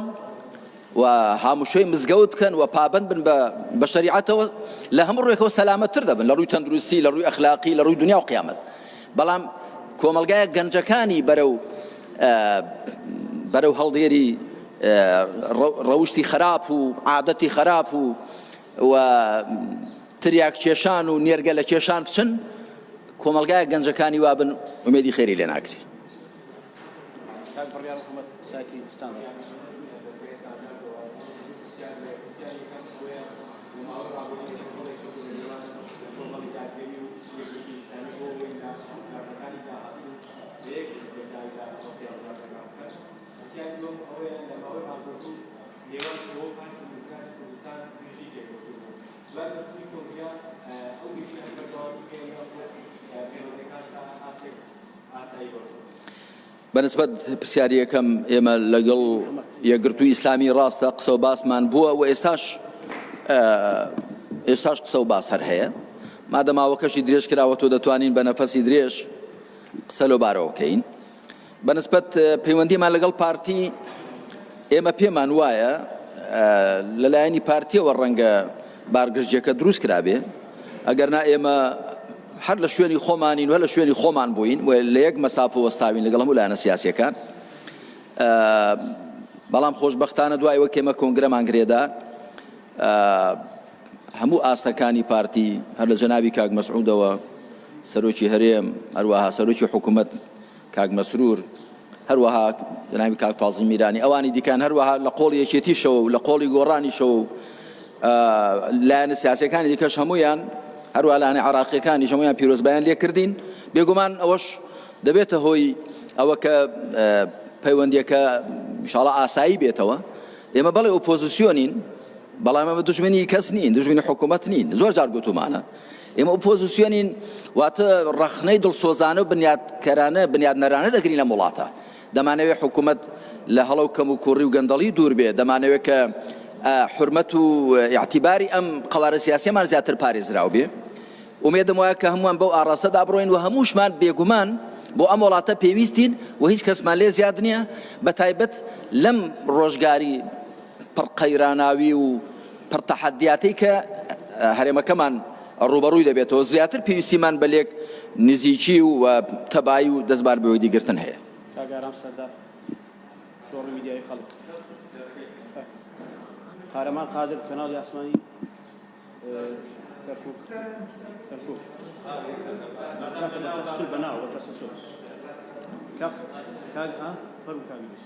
و هاموشەی مزگەوت بکەن و پابند بن بە شەریعەتەوە لە هەموو ڕێکەوە سەلامەتتر دەبن لە ڕووی تەندروستی لە ڕووی ئەخلاقی لە ڕووی دنیا و قیامەت بەڵام کۆمەلگایە گەنجەکانی بەرەو هەڵدێری ڕەوشتی خراپ و عادەتی خراپ و تریاک کێشان و نێرگە لە کێشان بچن کۆمەلگایە گەنجەکانی وابن ومێدی خێری لێ ناکری بەنسبەت پرسیاریەکەم ئێمە لەگەڵ یەکگرتووی ئیسلامی ڕاستە قسە و باسمان بووە و ئێستاش قسە و باس هەر هەیە مادەماوەکەشی درێژ کراوە تۆ دەتوانین بە نەفەسی درێژ قسە لەبارەوە بکەین بەنسبەت پەیوەندیمان لەگەڵ پارتی ئێمە پێمان وایە لەلایەنی پارتیەوە ڕەنگە بارگرژیەکە دروست کرابێ ئەگەرنا ئێمە هەر لە شوێنی خۆمانین و لە شوێنی خۆمان بووین و لە یەک مەسافە وەستاوین لەگەڵ هەموو لایەنە سیاسیەکان بەڵام خۆشبەختانە دوای وەک ئێمە کۆنگرەمان گرێدا هەموو ئاستەکانی پارتی هەر لە جەنابی کاک مەسعودەوە سەرۆکی هەرێم هەروەها سەرۆکی حکوومەت کاک مەسرور هەروەها جەنابی کاک فازڵ میرانی ئەوانی دیکان هەروەها لە قۆڵی یەکێتیشەوە و لە قۆڵی گۆڕانیشەوە لایەنە سیاسیەکانی دیکەش هەمویان هەروە لایەنە عراقیەکانی هەمویان پیرۆزبایان لێ کردین بێگومان ئەوەش دەبێتە هۆی ئەوە کە پەیوەندیەکە ئینشاڵڵا ئاسایی بێتەوە ئێمە بەڵێ ئۆپۆزیسیۆنین بەڵام ئێمە دوژمنی کەس نین دژمنی حکوومەت نین زۆر جار گوتومانە ئێمە ئۆپۆزیسیۆنین واتە ڕەخنەی دڵسۆزانە و بنیادکەرانە بنیادنەرانە دەگرین لە وڵاتە دەمانەوێت حکوومەت لە هەڵە و کەم و کوڕی و گەندەڵی دوور بێ دەمانەوێت کە حرمەت و اعتیباری ئەم قەوارە سیاسیەمان زیاتر پارێزراو بێ ومێدەم وایە کە هەمووان بەو ئاڕاستەدا بڕۆین و هەمووشمان بێگومان بۆ ئەم وڵاتە پێویستین و هیچ کەسمان لێ زیاد نییە بە تایبەت لەم ڕۆژگاری پڕقەیراناوی و پڕتەحەدیاتەی کە هەرێمەکەمان ڕوبەڕووی دەبێتەوە زیاتر پێویستیمان بە لێک نزیکی و تەبایی و دەستبار بەوەی دیگرتن هەیە. کاگارام سەردار دۆڕی میدیای خەڵک قارەمان قادر کەناڵی ئاسمانی کەرکووک تەسەسول بەناو تەسەسول فەرمو کاگیش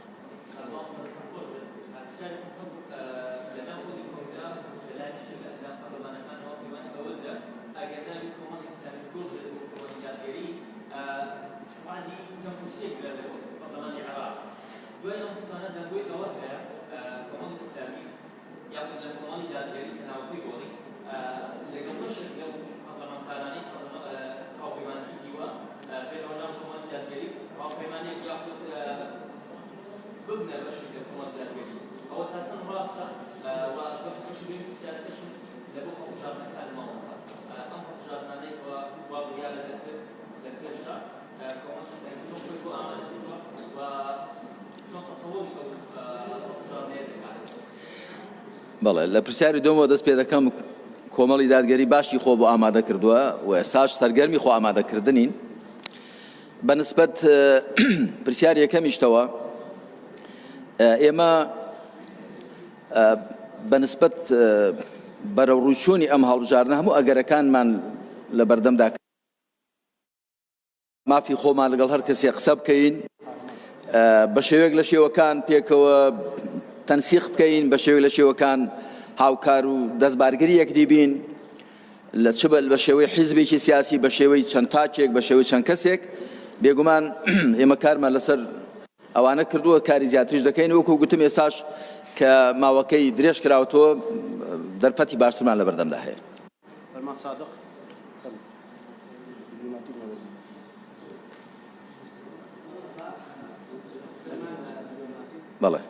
بەڵێ لە پرسیاری دومەوە دەست پێ دەکەم کۆمەڵی دادگەری باشی خۆ بۆ ئامادە کردووە و ئێستاش سەرگەرمی خۆ ئامادەکردنین. بەنسبەت پرسیار یەکەمیشتەوە ئێمە بەنسبەت بەرەو ڕووچوونی ئەم هەڵبژاردنە هەموو ئەگەرەکانمان لە بەردەمدا مافی خۆمان لەگەڵ هەر کەسێ قسە بکەین بە شێوەیەک لە شێوەکان پێکەوە تەنسیخ بکەین بە شێوەیەک لە شێوەکان هاوکار و دەستبارگری یەکدی بین بە شێوەی حیزبێکی سیاسی بە شێوەی چەند تاچێک بە شێوەی چەند کەسێک بێگومان ئێمە کارمان لەسەر ئەوانە کردووە کاری زیاتریش دەکەین وەکو گوتم ئێستاش کە ماوەکەی درێژ کراوەتەوە دەرفەتی باشترمان لە بەردەمدا هەیە. فەرمان سادق بەڵێ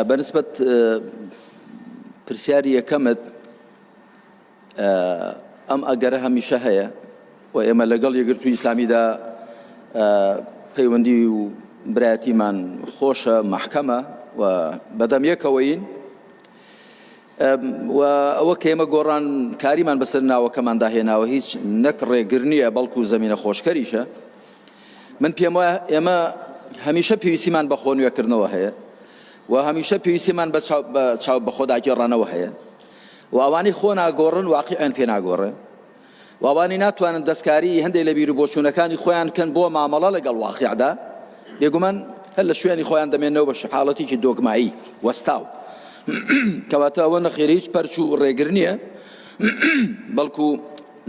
بەنسبەت پرسیاری یەکەمت ئەم ئەگەرە هەمیشە هەیە و ئێمە لەگەڵ یەکگرتووی ئیسلامیدا پەیوەندی و برایەتیمان خۆشە محکەمە و بەدەم یەکەوەین و ئەوە کە ئێمە گۆڕان کاریمان بەسەر ناوەکەماندا هێناوە هیچ نەک ڕێگر نییە بەڵکو زەمینە خۆشکەریشە. من پێم وایە ئێمە هەمیشە پێویستیمان بە خۆنوێکردنەوە هەیە و هەمیشە پێویستیمان بە خۆداگێڕانەوە هەیە و ئەوانی خۆ ناگۆڕن واقعیان پێ ناگۆڕێ و ئەوانی ناتوانن دەستکاری هەندێک لە بیر و بۆچوونەکانی خۆیان کەن بۆ مامەڵە لەگەڵ واقعدا بێگومان هەر لە شوێنی خۆیان دەمێنەوە بە حاڵەتێکی دۆگمایی وەستاو کەواتە ئەوە نەخێر هیچ پەرچ و ڕێگر نییە بەڵکو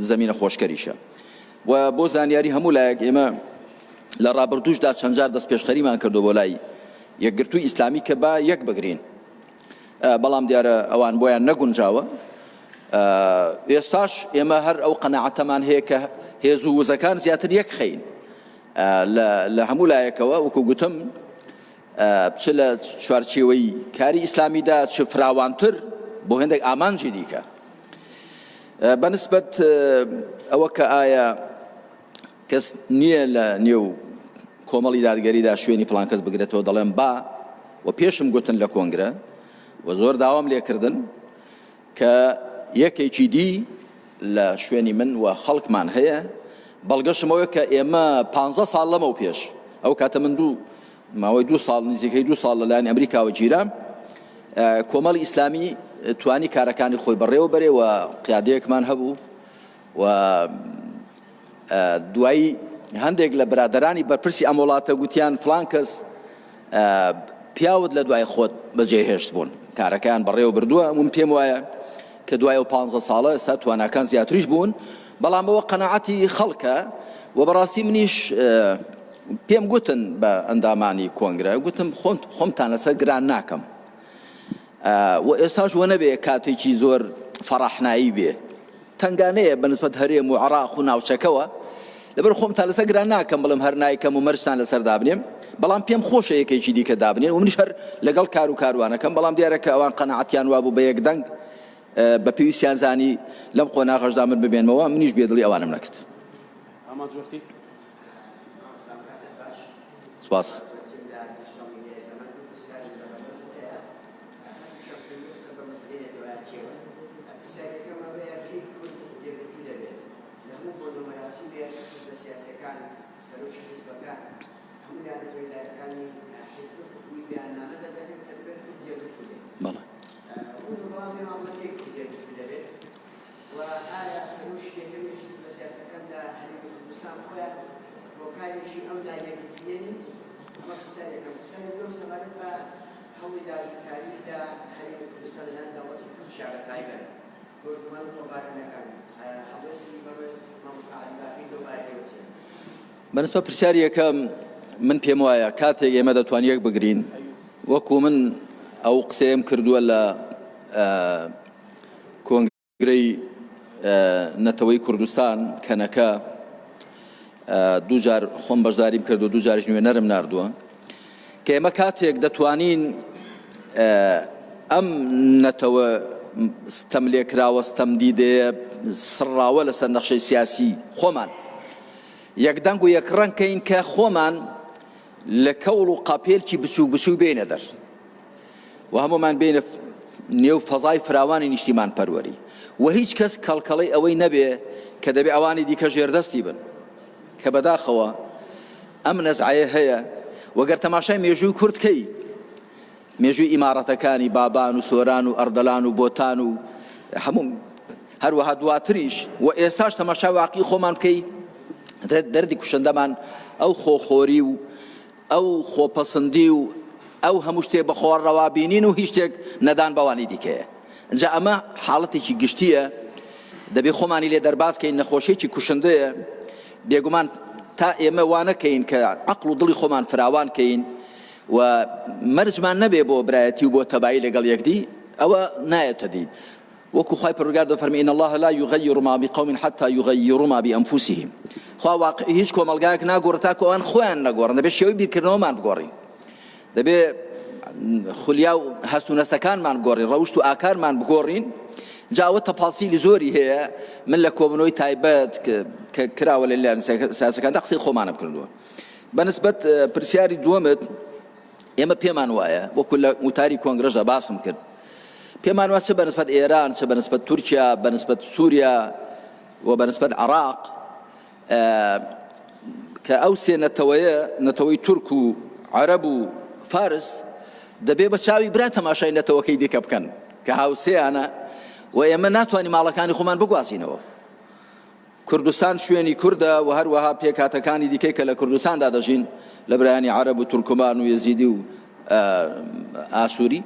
زەمینە خۆشکەریشە. و بۆ زانیاری هەموو لایەک ئێمە لە ڕابردووشدا چەند جار دەست پێشخەریمان کردو بۆ لای یەکگرتووی ئیسلامی کە با یەک بگرین بەڵام دیارە ئەوان بۆیان نەگونجاوە. ئێستاش ئێمە هەر ئەو قەناعەتەمان هەیە کە هێز و وزەکان زیاتر یەک خەین لە هەموو لایەکەوە وەکو گوتم چ لە چوارچێوەی کاری ئیسلامیدا چ فراوانتر بۆ هێندێک ئامانجی دیکە. بەنسبەت ئەوە کە ئایا کەس نییە لە نێو کۆمەڵی دادگەریدا شوێنی فڵان کەس بگرێتەوە دەڵێن با و پێشم گوتن لە کۆنگرە و زۆر داوام لێکردن کە یەکێکی دی لە شوێنی من و خەڵکمان هەیە بەڵگەشمەوە کە ئێمە 15 ساڵ لەمە و پێش ئەو کاتە من ماوەی 2 ساڵ نزیکەی 2 ساڵ لەلایەن ئەمریکاوە گیرام کۆمەڵی ئیسلامی توانی کارەکانی خۆی بەڕێوە بەرێ و قیادەیەکمان هەبوو و دوایی هەندێک لە برادرانی بەرپرسی ئەم وڵاتە گوتیان فڵان کەس پیاوت لە دوای خۆت بەجێهێشت بوون کارەکەیان بەڕێوە بردووە من پێم وایە کە دوای 15 ساڵە ئێستا تواناکان زیاتریش بوون بەڵام بەوە قەناعەتی خەڵکە و بەڕاستی منیش پێم گوتن بە ئەندامانی کۆنگرە گوتم خۆمتان لەسەر گران ناکەم و ئێستاش وە نەبێ کاتێکی زۆر فەڕەحنایی بێ تنگانەیە بەنسبەت هەرێم و عێراق و ناوچەکەوە لەبەر خۆمتان لەسەر گران ناکەم بڵم هەر نایکەم و مەرجتان لەسەر دابنێم بەڵام پێم خۆشە یەکێکی دیکە دابنێن و منیش هەر لەگەڵ کار و کاروانەکەم بەڵام دیارەکە ئەوان قەناعەتیان وابوو بە یەکدەنگ بە پێویستیان زانی لەم قۆناغەشدا من ببێنمەوە منیش بێدڵی ئەوانم نەکرد. سپاس. بەنسبە پرسیارێکە من پێم وایە کاتێک ئێمە دەتوانین یەک بگرین وەکو من ئەو قسەیەم کردووە لە کۆنگرەی نەتەوەی کوردستان کەنەکە دوو جار خۆم بەشداریم کرد و دوو جاریش نوێنەرم ناردووە کە ئێمە کاتێک دەتوانین ئەم نەتەوە ستەم لێکراوە ستەم دیدەیە سڕاوە لەسەر نەخشەی سیاسی خۆمان یەکدەنگ و یەکڕەنگکەین کە خۆمان لە کەوڵ و قاپێلکی بچوو بچوو بێنە دەر و هەمومان بینە نێو فەزای فراوانی نیشتیمان پەروەری و هیچ کەس کەڵکەڵەی ئەوەی نەبێ کە دەبێ ئەوانی دیکە ژێردەستی بن کە بەداخەوە ئەم نەزعەیە هەیە وەگەر تەماشای مێژووی کوردکەی مێژووی ئیمارەتەکانی بابان و سۆران و ئەردەلان و بۆتان و هەموو هەروەها دواتریش و ئێستاش تەماشای واقعی خۆمان بکەی دەردی کوشندەمان ئەو خۆخۆری و ئەو خۆپەسەندی و ئەو هەموو شتێک بە خۆڕەوابینین و هیچ شتێک نەدان بەوانی دیکەیە اینجا ئەمە حاڵەتێکی گشتیە دەبێ خۆمانی لێ دەرباسکەین نەخۆشیێکی کوشندەیە بێگومان تا ئێمە وانەکەین کە عەقڵ و دڵی خۆمان فراوان کەین و مەرجمان نەبێ بۆ برایەتی و بۆ تەبایی لەگەڵ یەکدی ئەوە نایەتە دی وەکو خوای پەروەردگار دەفەرمێ إن الله لا يغير ما بقوم حتى يغيروا ما بأنفسهم خوا واقعی هیچ کۆمەلگایەک ناگۆڕێت تاکو ئەوان خۆیان نەگۆڕن دەبێت شێوەی بیرکردنەوەمان بگۆڕین دەبێت خولیا و هەست و نەسەکانمان بگۆڕین ڕەوشت و ئاکارمان بگۆڕین جاوە تەفاسیلی زۆری هەیە من لە کۆبنەوەی تایبەت کە کراوە لە لایەن سیاسەکاندا قسەی خۆمانە بکردووە بەنسبەت پرسیاری دووەمت ئێمە پێمان وایە وەکو لە وتاری کۆنگرەژدا باسم کرد پێمان وایە چ بەنسبەت ئێران چ بەنسبەت تورکیا بەنسبەت سووریا و بەنسبەت عێراق کە ئەو سێ نەتەوەی تورک و عەرەب و فارس دەبێ بە چاوی برا تەماشای نەتەوەکەی دیکە بکەن کە هاوسێیانە و ئێمە ناتوانین ماڵەکانی خۆمان بگوازینەوە کوردستان شوێنی کوردە و هەروەها پێکاتەکانی دیکەی کە لە کوردستاندا دەژین لە برایانی عەرەب و تورکمان و یەزیدی و ئاسووری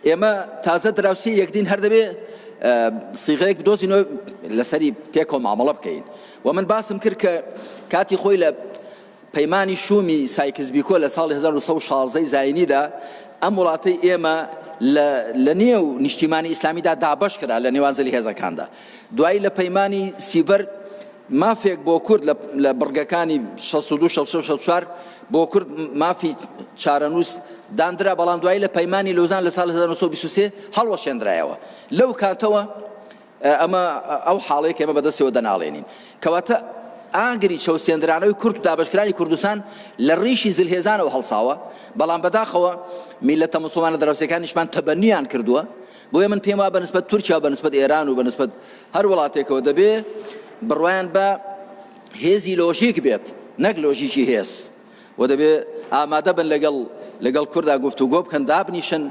ئێمە تازە دراوسی یەکدین هەر دەبێ سیغەیەک بدۆزینەوە لەسەری پێکۆ مامەڵە بکەین و من باسم کرد کە کاتی خۆی لە پەیمانی شومی سایکس بیکۆ لە ساڵی 1916 زاینیدا ئەم وڵاتەی ئێمە لە نێو نیشتیمانی ئیسلامیدا دابەش کرا لە نێوان زەلی هێزەکاندا دوایی لە پەیمانی سیڤەر مافێک بۆ کورد لە بڕگەکانی 62-64 بۆ کورد مافی چارەنووس دانرا بەڵام دوایی لە پەیمانی لۆزان لە ساڵ 1923 هەڵوەشێنرایەوە لەو کاتەوە ئەمە ئەو حاڵەیە کە ئێمە بەدەستەوە دەناڵێنین کەواتە ئاگری چەوسێنرانەوەی کورد و دابەشکرانی کوردستان لە ڕیشی زلهێزانەوە هەڵساوە بەڵام بەداخەوە میلەتە موسڵمانە دەرەوسەکانیشمان تەبەنیان کردووە بۆیە من پێم وایە بەنسبەت تورکیا و بەنسبەت ئێران و بەنسبەت هەر وڵاتێکەوە دەبێ بڕوایان بە هێزی لۆژیک بێت نەک لۆژیکی هێز و دەبێ ئامادە بن لەگەڵ کووردا گفتوگۆ بکەن دابنیشن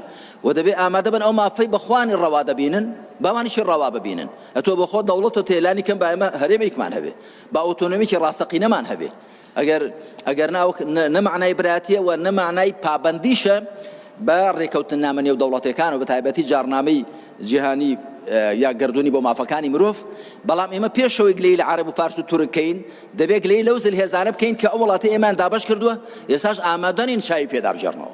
و دەبێ ئامادە بن ئەو مافەی بەخوانی ڕەوا دەبینن باوانیشی ڕەوا ببینن ئەتۆ بە خۆ دەوڵەتە تێلانی کەم با ئێمە هەرێمێکمان هەبێ با ئۆتۆنۆمیکی ڕاستەقینەمان هەبێ ئەگەر نەمعنای برایەتیە و نەمعنای پابەندیشە بە ڕێکەوتن نامە نێو دەوڵەتەکان و بە تایبەتی جارنامەی جیهانی یا گردوونی بۆ مافەکانی مرۆڤ بەڵام ئێمە پێشەوەی گلەی لە عەرەب و فارس و تورکەین دەبێت گلەی لەو زلهێزانە بکەین کە ئەو وڵاتی ئێمان دابەش کردووە ئێستاش ئامادەنین چاوی پێدا بژێڕنەوە.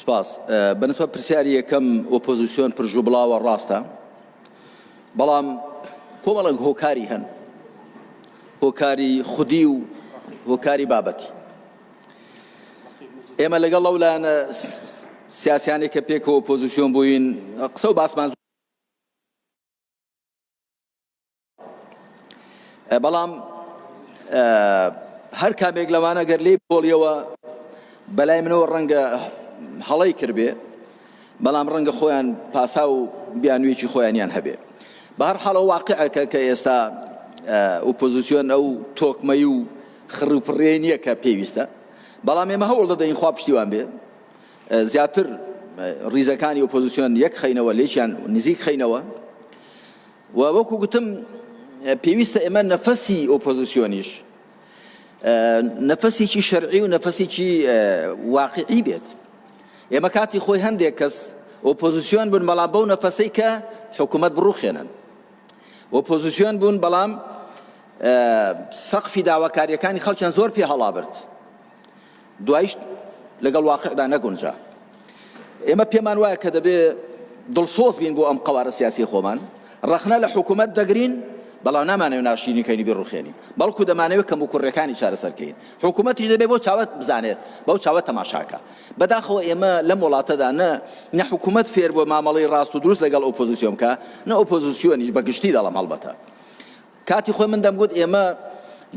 سپاس بەنسبە پرسیاری یەکەم ئۆپۆزیسیۆن پرژ و بڵاوە ڕاستە بەڵام کۆمەڵک هۆکاری هەن هۆکاری خودی و هۆکاری بابەتی ئێمە لەگەڵ ئەو لایەنە سیاسیانێک کە پێکەوە ئۆپۆزیسیۆن بووین قسە و باسمان بەڵام هەر کامێک لەوانە گەر لێی بۆڵیەوە بەلای منەوە ڕەنگە هەڵەی کردبێ بەڵام ڕەنگە خۆیان پاسا و بیانوێکی خۆیانیان هەبێ بە هەر حاڵە واقعەکە کە ئێستا ئۆپۆزیسیۆن ئەو تۆکمەی و خڕوپڕێ نییە کە پێویستە بەڵام ئێمە هەوڵ دەدەین خوا پشتیوان بێ زیاتر ڕیزەکانی ئۆپۆزیسیۆن یەک خەینەوە لێکیان نزیک خەینەوە و وەکو گوتم پێویستە ئێمە نەفەسی ئۆپۆزیسیۆنیش نەفەسێکی شەرعی و نەفەسێکی واقعی بێت ئێمە کاتی خۆی هەندێک کەس ئۆپۆزیسیۆن بوون بەڵام بەو نەفەسەی کە حکوومەت بڕوخێنن ئۆپۆزیسیۆن بوون بەڵام سەقفی داواکاریەکانی خەڵکیان زۆر پێ هەڵابرد دوایش لەگەڵ واقعدا نەگونجا ئێمە پێمان وایە کە دەبێ دڵسۆز بین بۆ ئەم قەوارە سیاسی خۆمان ڕەخنە لە حکوومەت دەگرین بەڵام نامانەوێت ناشرینیکەینی بێڕوخێنی بەڵکو دەمانەوێت کەم و کوڕەکانی چارەسەرکەین حکوومەتیش دەبێت بۆ چاوت بزانێت بەو چاوت تەماشاکە بەداخەوە ئێمە لەم وڵاتەدا نە حکوومەت فێر بۆ مامەڵەی ڕاست و دروست لەگەڵ ئۆپۆزیسیۆن بکە نە ئۆپۆزیسیۆنیش بەگشتی دەڵم هەڵبەتە کاتی خۆی من دەمگوت ئێمە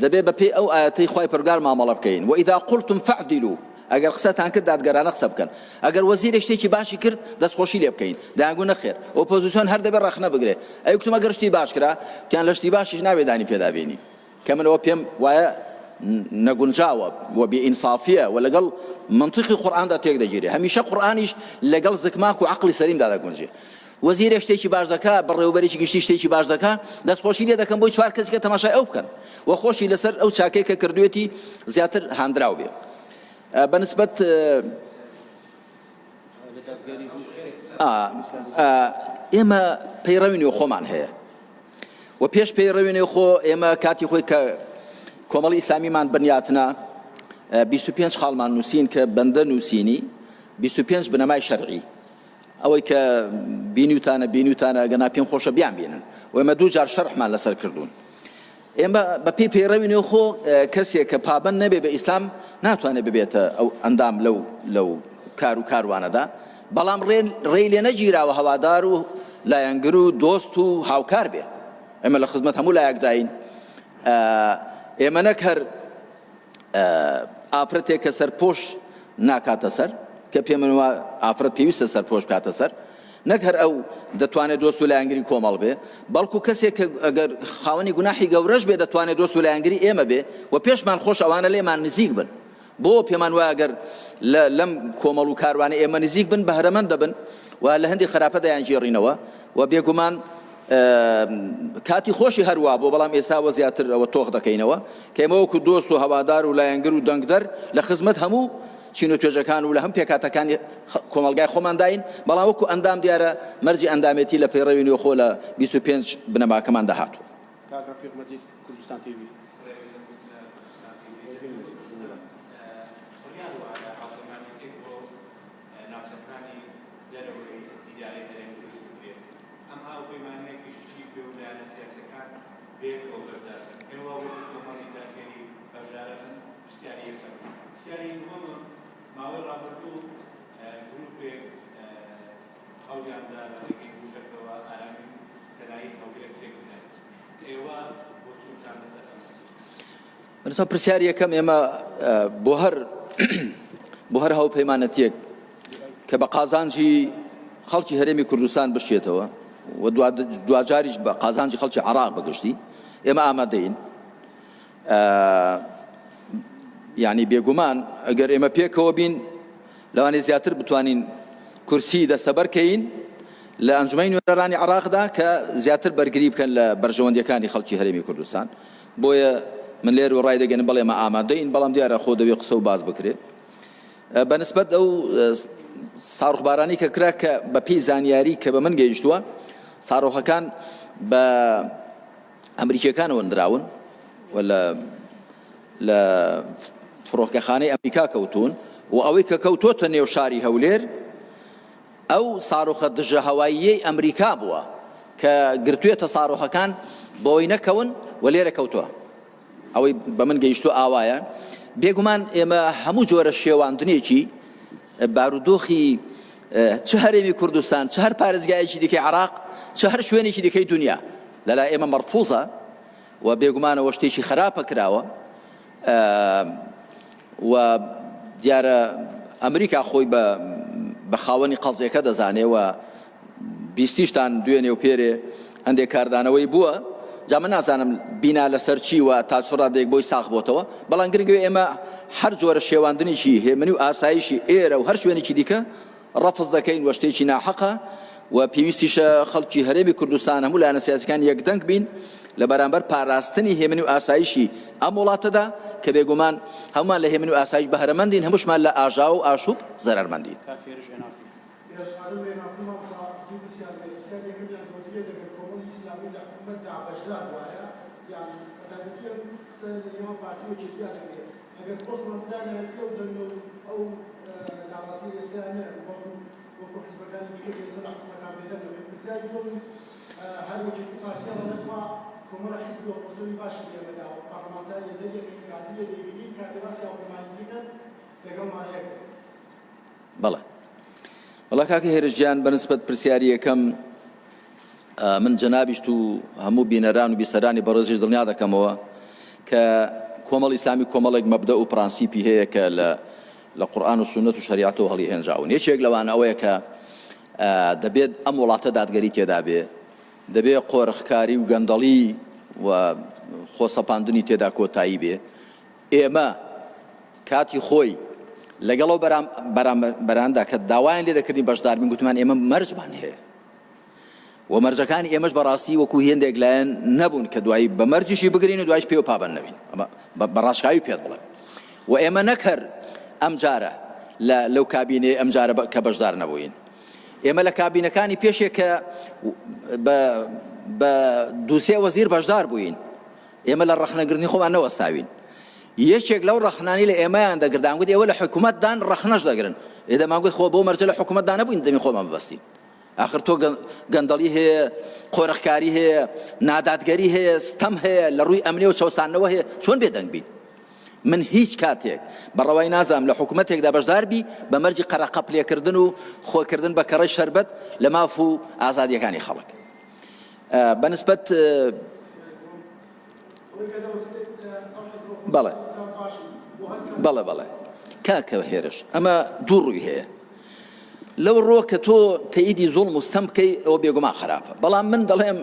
دەبێت بەپێی ئەو ئاەتەی خوای پەروەردگار مامەڵە بکەین وئیذا قلتم فاعدلوا ئەگەر قسەتان کرد دادگەرانە قسە بکەن ئەگەر وەزیرێک شتێکی باشی کرد دەستخۆشی لێ بکەین دەیانگو نەخێر ئۆپۆزیسیۆن هەر دەبێت ڕەخنە بگرێ ئەیکتم ئەگەر شتی باش کرا تیان لە شتی باشیش نابێت دانی پێدابێنی کە منەوە پێم وایە نەگونجاوە و بێئینسافیە و لەگەڵ منطقی قورئاندا تێک دەگیرێ هەمیشە قورئانیش لەگەڵ زگماک و عەقڵی سەلیمدا دەگونجێ وەزیرێک شتێکی باش دەکا بەڕێوەبەرێکی گشتی شتێکی باش دەکا دەستخۆشی لێ دەکەن بۆی چوار کەسێکە تەماشای ئەو بکەن و خۆشی لەسەر ئەو چاکەی کە کردوێتی زیاتر هاندراو بێ بەنسبەت ئێمە پەیڕەوی خۆمان هەیە و پێش پەیڕەوی خۆ ئێمە کاتی خۆی کە کۆمەڵی ئیسلامیمان بنیاتنا 25 خاڵمان نووسین کە بەندە نووسینی 25 بنەمای شەرعی ئەوەی کە بینیوتانە گەنا پێم خۆشە بیان بێنن و ئێمە دوو جار شەرحمان لەسەر کردوون ئێمە بە پێی پەیڕەوی نوێ خۆ کەسێک کە پابەند نەبێ بە ئیسلام ناتوانێت ببێتە ئەو ئەندام لەو کار و کاروانەدا بەڵام ڕێی لێ نەگیراوە هەوادار و لایەنگر و دۆست و هاوکار بێ ئێمە لە خزمەت هەموو لایەکداین ئێمە نەک هەر ئافرەتێک کە سەرپۆش ناکاتە سەر کە پێم وایە ئافرەت پێویستە سەرپۆش بکاتە سەر نەک هەر ئەو دەتوانێت دۆست و لایەنگری کۆمەڵ بێ بەڵکو کەسێک کە ئەگەر خاوەنی گوناحی گەورەش بێ دەتوانێت دۆست و لایەنگری ئێمە بێ و پێشمان خۆش ئەوانە لێمان نزیک بن بۆ پێمان وایە ئەگەر لەم کۆمەڵ و کاروانە ئێمە نزیک بن بەهرەمەند دەبن و لە هەندی خراپە دەیانگێڕینەوە و بێگومان کاتی خۆشی هەروە بۆ بەڵام ئێستاوە زیاتر ئەوە تۆخ دەکەینەوە کە ئێمە وەکو دۆست و هەوادار و لایەنگر و دەنگدەر لە خزمەت هەموو چین و توێژەکان و لە هەم پێکاتەکانی کۆمەلگای خۆمان داین بەڵام وەکو ئەندام دیارە مەرجی ئەندامێتی لە پەیڕەوی نوێ خۆ لە 25 بنەماکەمان داهاتوو. ماوەی ڕابردوو برسا پرسیاری یەکەم ئێمە بۆ هەر هاوپەیمانەتیەک کە بە قازانجی خەڵکی هەرێمی کوردستان بشێتەوە و دوجاریش بە قازانجی خەڵکی عراق بەگشتی ئێمە ئامادەین. یعنی بێگومان ئەگەر ئێمە پێکەوە بین لەوانەیە زیاتر بتوانین کورسی دەستەبەرکەین لە ئەنجومەی نوێنەرانی عراقدا کە زیاتر بەرگری بکەن لە بەرژەوەندیەکانی خەڵکی هەرێمی کوردستان. بۆیە من لێر و ڕای دەگەن بەڵێ ئێمە ئامادەین، بەڵام دیارە خۆ دەوێت قسە و باز بکرێت بەنسبەت ئەو ساڕۆخبارانی کە کرا کە بە پێی زانیاری کە بە من گەیشتووە ساڕۆخەکان بە ئەمریکیەکانەوە نراون و لە فڕۆکەخانەی ئەمریکا کەوتون و ئەوەی کە کەوتۆتە نێو شاری هەولێر ئەو ساڕۆخە دژە هەواییەی ئەمریکا بووە کە گرتوێتە ساڕۆخەکان بۆی نەکەون و لێرە کەوتووە. ئەوەی بە من گەیشتو ئاوایە. بێگومان ئێمە هەموو جۆرە شێواندنێکی بارودۆخی چ هەرێمی کوردستان، چ هەر پارێزگایەکی دیکەی عراق، چ هەر شوێنێکی دیکەی دنیا لەلای ئێمە مەرفوزە و بێگومانەوە شتێکی خراپە کراوە و دیارە ئەمریکا خۆی بە خاوەنی قەزیەکە دەزانێ و بیستیشتان دوێنێ و پێرێ هەندێک کاردانەوەی بووە. جا من نازانم بینا لەسەر چی و تا چ ڕادێک بۆی ساخ بۆتەوە، بەڵام گرنگەوە ئێمە هەر جۆرە شێواندنێکی هێمنی و ئاسایشی ئێرە و هەر شوێنێکی دیکە ڕەفز دەکەین و شتێکی ناحەقە و پێویستیشە خەڵکی هەرێمی کوردستان هەموو لایەنە سیاسیەکان یەکدەنگ بین لە بەرامبەر پاراستنی هێمنی و ئاسایشی ئەم وڵاتەدا کە بێگومان هەمومان لە هێمنی و ئاسایش بەهرەمەندین، هەمووشمان لە ئاژاو و ئاشوب زەرەرمەندین. بەڵێ کاکە هێرشجیان بەنسبەت پرسیاری یەکەم من جەنابیشت و هەموو بینەران و بیسەرانی بەڕێزیش دڵنیا دەکەمەوە کە کۆمەڵ ئیسلامی کۆمەڵێک مەبدە و پرانسیپی هەیە کە لە قورئان و سونەت و شەریعەتەوە هەڵی هێنراون. یەکێک لەوانە ئەوەیە کە دەبێت ئەم وڵاتە دادگەری تێدا بێ، دەبێت قۆرخکاری و گەندەڵی و خۆسەپاندنی تێدا کۆتایی بێ. ئێمە کاتی خۆی لەگەڵەوە بەرامدا کە داوایان لێ دەکردین بەشداربین گوتمان ئێمە مەرجمان هەیە و مەرجەکانی ئێمەش بەڕاستی وەکو هێندێک لایەن نەبوون کە دوایی بە مەرجیشی بگرین و دوایش پێ و پابەن نەبین. ئەمە بەڕاشکاوی پێت بڵێم و ئێمە نەکرد ئەم جارە لەو کابینەی ئەم جارە کە بەشدار نەبووین. ئێمە لە کابینەکانی پێشێک کە بە دووسێ وەزیر بەشدار بووین، ئێمە لە ڕەخنەگرنی خۆمان نەوەستاوین. یەکێک لەو ڕەخنانی لە ئێمەیان دەگردان گوت ئێوە لە حکوومەتدان ڕەخنەش دەگرن، ئێدەمان گوت خۆ بۆ مەرجە لە حکوومەتدا نەبووین دەمی خۆمان ببەستین. آخر تۆ گەندەڵی هەیە، قۆرەخکاری هەیە، نادادگەری هەیە، ستەم هەیە، لە ڕووی ئەمنی و چەوسانەوە هەیە، چۆن بێدەنگ بین؟ من هیچ کاتێک بەڕەوای نازام لە حکوومەتێکدا بەشدار بی بە مەرجی قەرەقەپلێکردن و خۆکردن بە کەڕەی شەربەت لە ماف و ئازادیەکانی خەڵک. بەنسبەت بەڵێ کاکە هێرش ئەمە دوو ڕووی هەیە. لەو ڕۆ کە تۆ تەئیدی زوڵم و ستەم بکەی ئەوە بێگومان خراپە، بەڵام من دەڵێم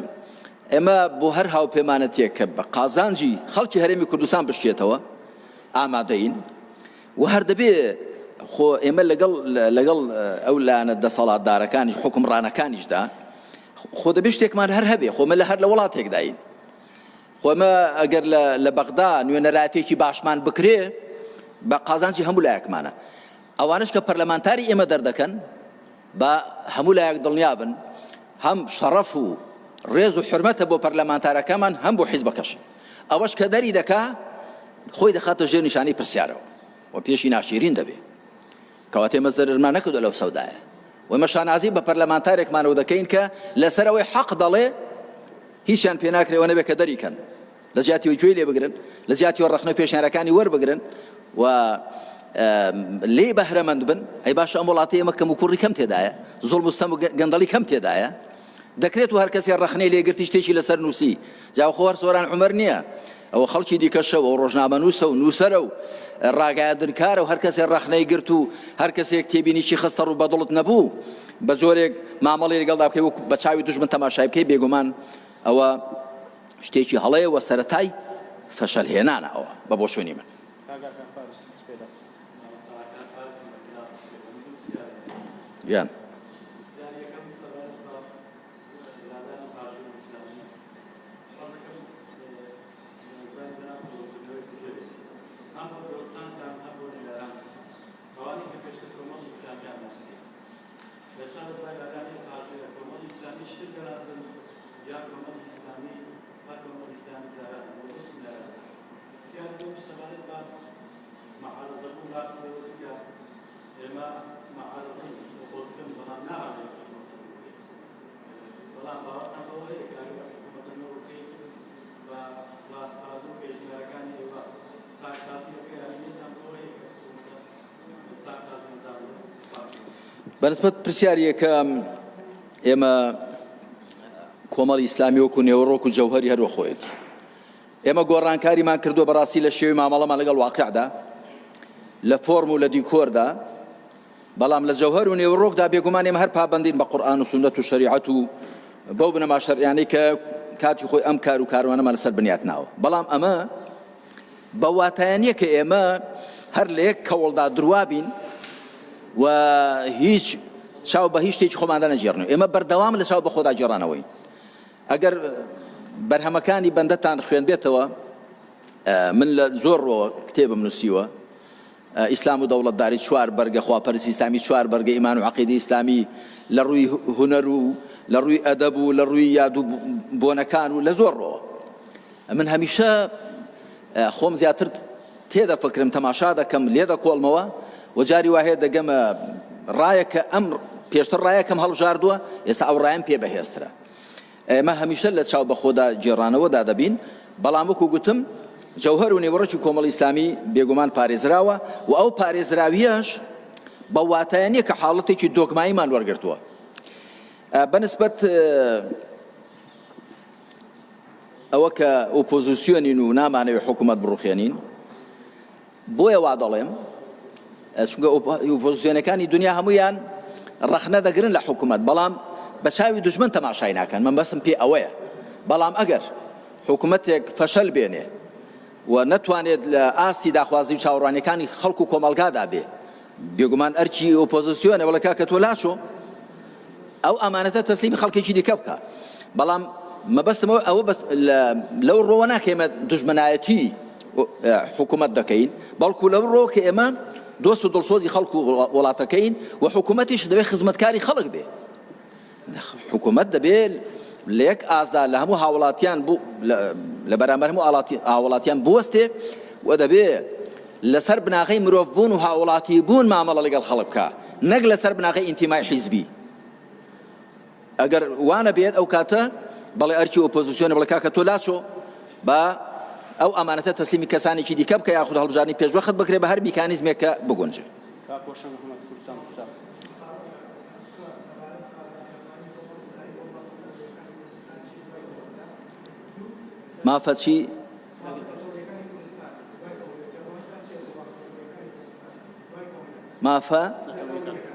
ئێمە بۆ هەر هاوپەیمانەتێک کە بە قازانجی خەڵکی هەرێمی کوردستان بشتێتەوە ئامادەین و هەر دەبێ خۆ ئێمە لەگەڵ ئەو لایەنە دەسەڵاتدارەکانی حکومڕانەکانیشدا خۆ دەبێ شتێکمان هەر هەبێ. خۆمە هەر لە وڵاتێکداین، خۆمە ئەگەر لە بەغدا نوێنەرایەتێکی باشمان بکرێ بە قازانجی هەموو لایەکمانە. ئەوانش کە پەرلەمانتاری ئێمە دەردەکەن بە هەموو لایەک دڵنیا بن هەم شەڕەف و ڕێز و حرمەتە بۆ پەرلەمانتارەکەمان هەم بۆ حیزبەکەش. ئەوەش کە دەری دەکا خۆی دەخاتە ژێر نیشانەی پرسیارەوە و پێشی ناشیرین دەبێ کەواتە ئێمە زەرمان نەکردو لەو سەودایە و ئێمە شانازی بە پەرلەمانتارێکمانەوە دەکەین کە لەسەر ئەوەی حەق دەڵێ هیچیان پێ ناکرێەوە نەبێت کە دەریکەن، لە زیاتیەوەی گوێی لێ بگرن، لە زیاتیەوە ڕەخنە پێشنیارەکانی وەربگرن و لێ بەهرەمەند بن ئەی باشە ئەم وڵاتی ئێمە کەم و کوڕی کەم تێدایە زوڵم و ستەم و گەندەڵی کەم تێدایە دەکرێت و هەر کەسێ ڕەخنەی لێگرتی شتێکی لەسەر نووسی جاو خۆوەر سۆران عومەر نییە ئەوە خەڵکی دیکەشە و ڕۆژنامە نووسە و نووسەرە و ڕاگایەدرکارە و هەر کەسێ ڕەخنەی گرت و هەر کەسێک تێبینیی خستە ڕوو بەدڵت نەبوو بە جۆرێک مامەڵی لەگەڵدا بکەی وەکو بە چاوی دوژمن تەماشای بکەی بێگومان ئەوە شتێکی هەڵەیە و سەرەتای فەشەل هێنانە ئەوە بە بۆ شوێنی من یان بەنسبەت پرسیارێکە ئێمە کۆمەڵی ئیسلامی وەکو نێوەڕۆک و جەوهەری هەروە خۆیەتی ئێمە گۆڕانکاریمان کردووە بەڕاستی لە شێوی مامەڵەمان لەگەڵ واقعدا لە فۆرم و لە دیکۆردا بەڵام لە جەوهەر و نێوەڕۆکدا بێگومان ئێمە هەر پابەندین بە قورئان و سونەت و شەریعەت و بەو بنەما شەرعیانەی کە کاتی خۆی ئەم کار و کاروانەمان لەسەر بنیاتناوە بەڵام ئەمە بە واتایانیە کە ئێمە هەر لە یەک کەوڵدا دروابین و هیچ چاو بە هیچ شتێکی خۆماندا نەجێڕنەوە ئێمە بەردەوام لە چاو بە خۆدا جێڕانەوەی ئەگەر بەرهەمەکانی بەندەتان خوێن بێتەوە من لە زۆر ڕۆ کتێبم نووسیوە ئیسلام و دەوڵەتداری 4 بەرگە خواپەرستی ئیسلامی 4 بەرگە ئیمان و عەقیدەی ئیسلامی لە ڕووی هونەر و لە ڕووی ئەدەب و لە ڕووی یاد و بۆنەکان و لە زۆر ڕۆ من هەمیشە خۆم زیاتر تێدە فکرم تەماشا دەکەم لێ دەکۆڵمەوە و جاری وهەیە دەگەمە ڕایەکە ئەم پێشتر ڕایەکەم هەڵبژاردووە ئێستا ئەو ڕایەم پێ بەهێزترە ئێمە هەمیشە لە چاو بە خۆدا جێڕانەوەدا دەبین بەڵام وەکو گوتم جەوهەر و نێوەڕۆکی کۆمەڵی ئیسلامی بێگومان پارێزراوە و ئەو پارێزراویەش بە واتایانیە کە حاڵەتێکی دۆگماییمان وەرگرتووە بەنسبەت ئەوە کە ئۆپۆزیسیۆنین و نامانەوێت حکوومەت بڕوخێنین بۆیە وا دەڵێم چونکە ئۆپۆزیسیۆنەکانی دنیا هەمویان ڕەخنە دەگرن لە حکوومەت بەڵام بە چاوی دوژمن تەماشای ناکەن من بەسم پێ ئەوەیە بەڵام ئەگەر حکوومەتێک فەشەل بێنێ و نەتوانێت لە ئاستی داخوازی و چاوەڕوانیەکانی خەڵک و کۆمەڵگادا بێ بێگومان ئەرکی ئۆپۆزیسیۆنە وەڵە کاکە تۆ لاشۆ ئەو ئەمانەتە تەسلیمی خەڵکێکی دیکە بکە بەڵام مەبەستمەوە ئەوە لەو ڕۆوە ناکەمە دژمنایەتی حکوومەت دەکەین بەڵکو لەو ڕۆ کە ئێمە دۆست و دڵسۆزی خەڵک و وڵاتەکەین و حکوومەتیش دەبێت خزمەتکاری خەڵک بێ حکوومەت دەبێت لە یەک ئازدا لە هەموو هاوڵاتیان لە بەرامبەر هەموو هاوڵاتیان بوەستێ و دەبێت لەسەر بناغەی مرۆڤ بوون و هاوڵاتی بوون مامەڵە لەگەڵ خەڵک بکە نەک لەسەر بناغەی ئینتیمای حیزبی ئەگەر وانە بێت ئەو کاتە بەڵێ ئەرکی ئۆپۆزیسیۆنە بڵێ کاکە تۆ لاشۆ بە ئەو ئەمانەتە تەسلیمی کەسانێکی دیکە بکە یاخود هەڵبژارنی پێشوەخت بکرێ بە هەر میکانیزمێکە بگونجێ مافەچی مافە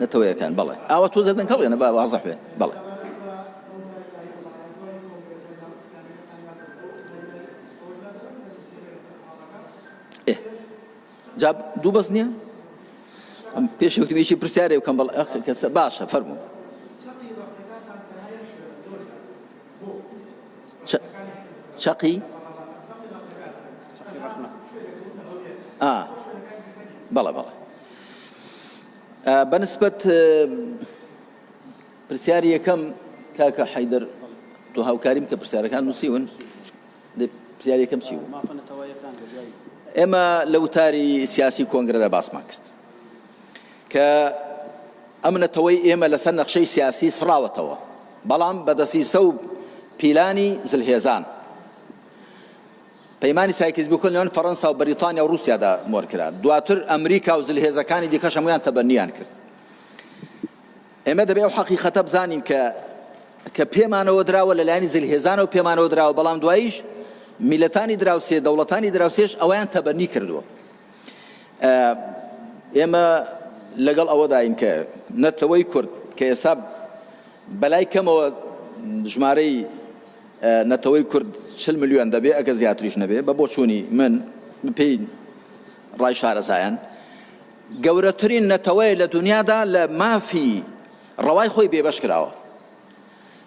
نەتەوەیەکان بەڵێ ئاوە تۆ زەدەن کەڵێنە با وازەح بێ بەڵێ جاب دوو بەس نییە پێش وتمیشی پرسیارێ بکەم بەڵێ کەسە باشە فەرموو چەقی بەڵێ بەڵێ بەنسبەت پرسیاری یەکەم کاکە حەیدەر تۆ هاوکاریم کە پرسیارەکان نووسیون پرسیاری یەکەم چی بوو ئێمە لە وتاری سیاسی کۆنگرەدا باسمان کرد کە ئەمنەتەوەی ئێمە لەسەر نەخشەی سیاسی سڕاوەتەوە بەڵام بەدەسیسە و پیلانی زلهێزان پەیمانی سایکیزمی کۆلیۆن فەڕەنسا و بەریتانیا و رووسیادا مۆر کرا دواتر ئەمریکا و زلهێزەکانی دیکەش هەمویان تەبەنیان کرد ئێمە دەبێ ئەو حەقیقەتە بزانین کە پێمانەوە دراوە لەلایەنی زلهێزانەوە پێمانەوە دراوە بەڵام دواییش میلەتانی دراوسێ دەوڵەتانی دراوسێش ئەویان تەبەنی کردووە ئێمە لەگەڵ ئەوەداین کە نەتەوەی کورد کە ئێستا بەلای کەمەوە ژمارەی نەتەوەی کورد 40 ملیۆن دەبێ ئەگە زیاتریش نەبێ بە بۆ چوونی من پێی ڕای شارەزایان گەورەترین نەتەوەی لە دنیادا لە مافی ڕەوای خۆی بێبەش کراوە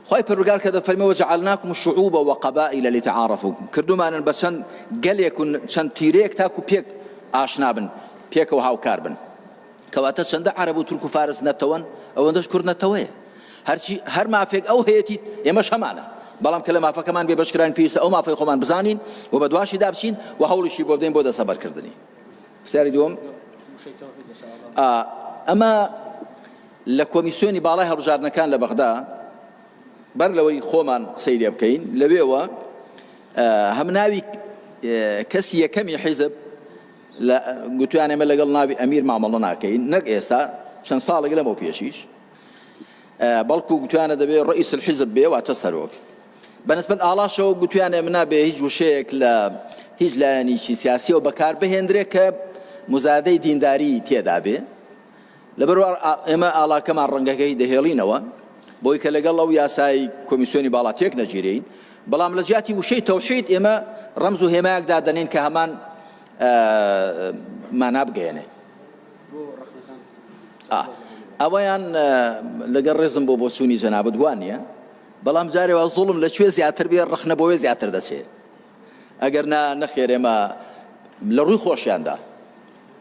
خۆی پەروەردگار کە دەفەرمێ وەجعلناکم شعوبا وقبائل لتعارفوا کردومانن بە چەند گەلێک و چەند تیرەیەک تاکو پێک ئاشنا بن پێکەوە هاوکار بن کەواتە چەندە عەرەب و تورک و فارس نەتەوەن ئەوەندەش کورد نەتەوەیە هەر مافێک ئەو هەیەتی ئێمەش هەمانە بەڵام کە لە مافەکەمان بێبەشکران پێویستە ئەو مافەی خۆمان بزانین و بە دواشی دابچین و هەوڵیشی بۆ بدەین بۆ دەسەبەرکردنی پرسیاری دووەم ئەمە لە کۆمیسیۆنی باڵای هەڵبژاردنەکان لە بەغدا بەر لەوەی خۆمان قسەی لێ بکەین لەوێوە هەم ناوی کەسی یەکەمی حیزب گوتیان ئێمە لەگەڵ ناوی ئەمیر مامەڵە ناکەین نەک ئێستا چەند ساڵێک لەمەوە پێشیش بەڵکو گوتیانە دەبێت ڕئیس الحیزب بێ واتە سەرۆک بەنسبەت ئاڵاشەوە گوتیان ئێمە نابێ هیچ وشەیەک لە هیچ لایەنێکی سیاسیەوە بەکار بهێندرێت کە مزادەی دینداری تێدا بێ لەبەرەوە ئێمە ئاڵاکەمان ڕەنگەکەی دەهێڵینەوە بۆی کە لەگەڵ ئەو یاسای کۆمیسیۆنی باڵا تێک نەگیرین بەڵام لە جیاتی وشەی تەوحید ئێمە ڕەمز و هێمایەکدا دەنین کە هەمان مانا بگەێنێ ئەوەیان لەگەڵ ڕێزم بۆ سوونی جەنابەت وان نییە بەڵام جارێوە زوڵم لەکوێ زیاتر بێ ڕخنەبەوەی زیاتر دەچێت ئەگەر نەخێر ئێمە لە ڕووی خۆشیاندا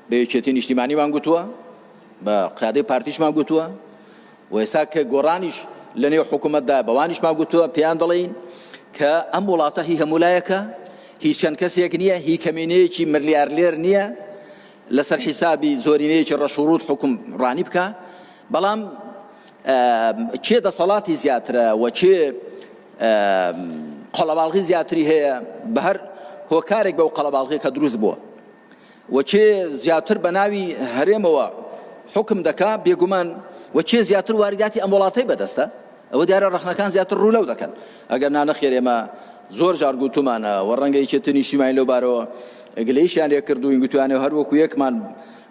بە یەکێتی نیشتیمانیمان گوتووە بە قیادەی پارتیشمان گوتووە و ئێستا کە گۆڕانیش لە نێو حکوومەتدا بەوانیشمان گوتووە پێیان دەڵێین کە ئەم وڵاتە هی هەمولایەکە هیچ چەند کەسێک نییە هی کەمینەیەکی ملیارلێر نییە لەسەر حیسابی زۆرینەیەکی ڕەشوڕوت حکم ڕانی بکە بەڵام چێ دەسەڵاتی زیاترە و چێ قەڵەباڵغی زیاتری هەیە بە هەر هۆکارێک بەو قەڵەباڵغی کە دروست بووە و چێ زیاتر بە ناوی هەرێمەوە حکم دەکا بێگومان و چێ زیاتر وارداتی ئەم وڵاتەی بەدەستە ئەوە دیارە ڕەخنەکان زیاتر ڕوولەو دەکەن ئەگەر نانەخێر ئێمە زۆر جار گوتومانە و ڕەنگە یەکێتی شیمای لەو بارەوە گلەیشیان لێ کردوین گوتوانێ هەروەکو یەکمان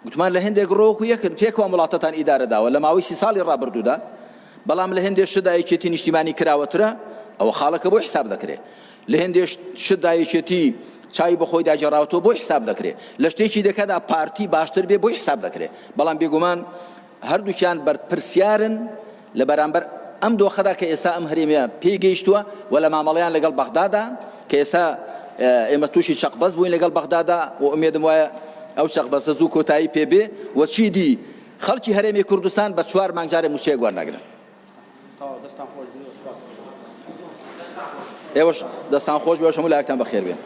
گوتمان لە هەندێک ڕۆکو یەکن پێکەوە وڵاتەتان ئیدارەداوە لە ماوەی 30 ساڵی ڕابردوودا بەڵام لە هەندێک شتدا یەکێتی نیشتیمانی کراوەترە ئەوە خاڵەکە بۆ حساب دەکرێت لە هەندێک شتدا یەکێتی چای بەخۆی داجێڕاوەتەوە بۆی حساب دەکرێت لە شتێکی دەکەدا پارتی باشتر بێ بۆی حساب دەکرێت بەڵام بێگومان هەردووکیان بەرپرسیارن لە بەرامبەر ئەم دۆخەدا کە ئێستا ئەم هەرێمەیە پێی گەیشتووە و لە مامەڵەیان لەگەڵ بەغدادا کە ئێستا ئێمە تووشی چەقبەز بووین لەگەڵ بەغدادا و ئومێدم وایە ئەو چەقبەزە زوو کۆتایی پێبێ و چی دی خەڵکی هەرێمی کوردستان بە 4 مانگ جارێ موچەیەک وەرنەگرن ئێوەش دەستان خۆش بێ هەموو لایەکتان بەخێر بێن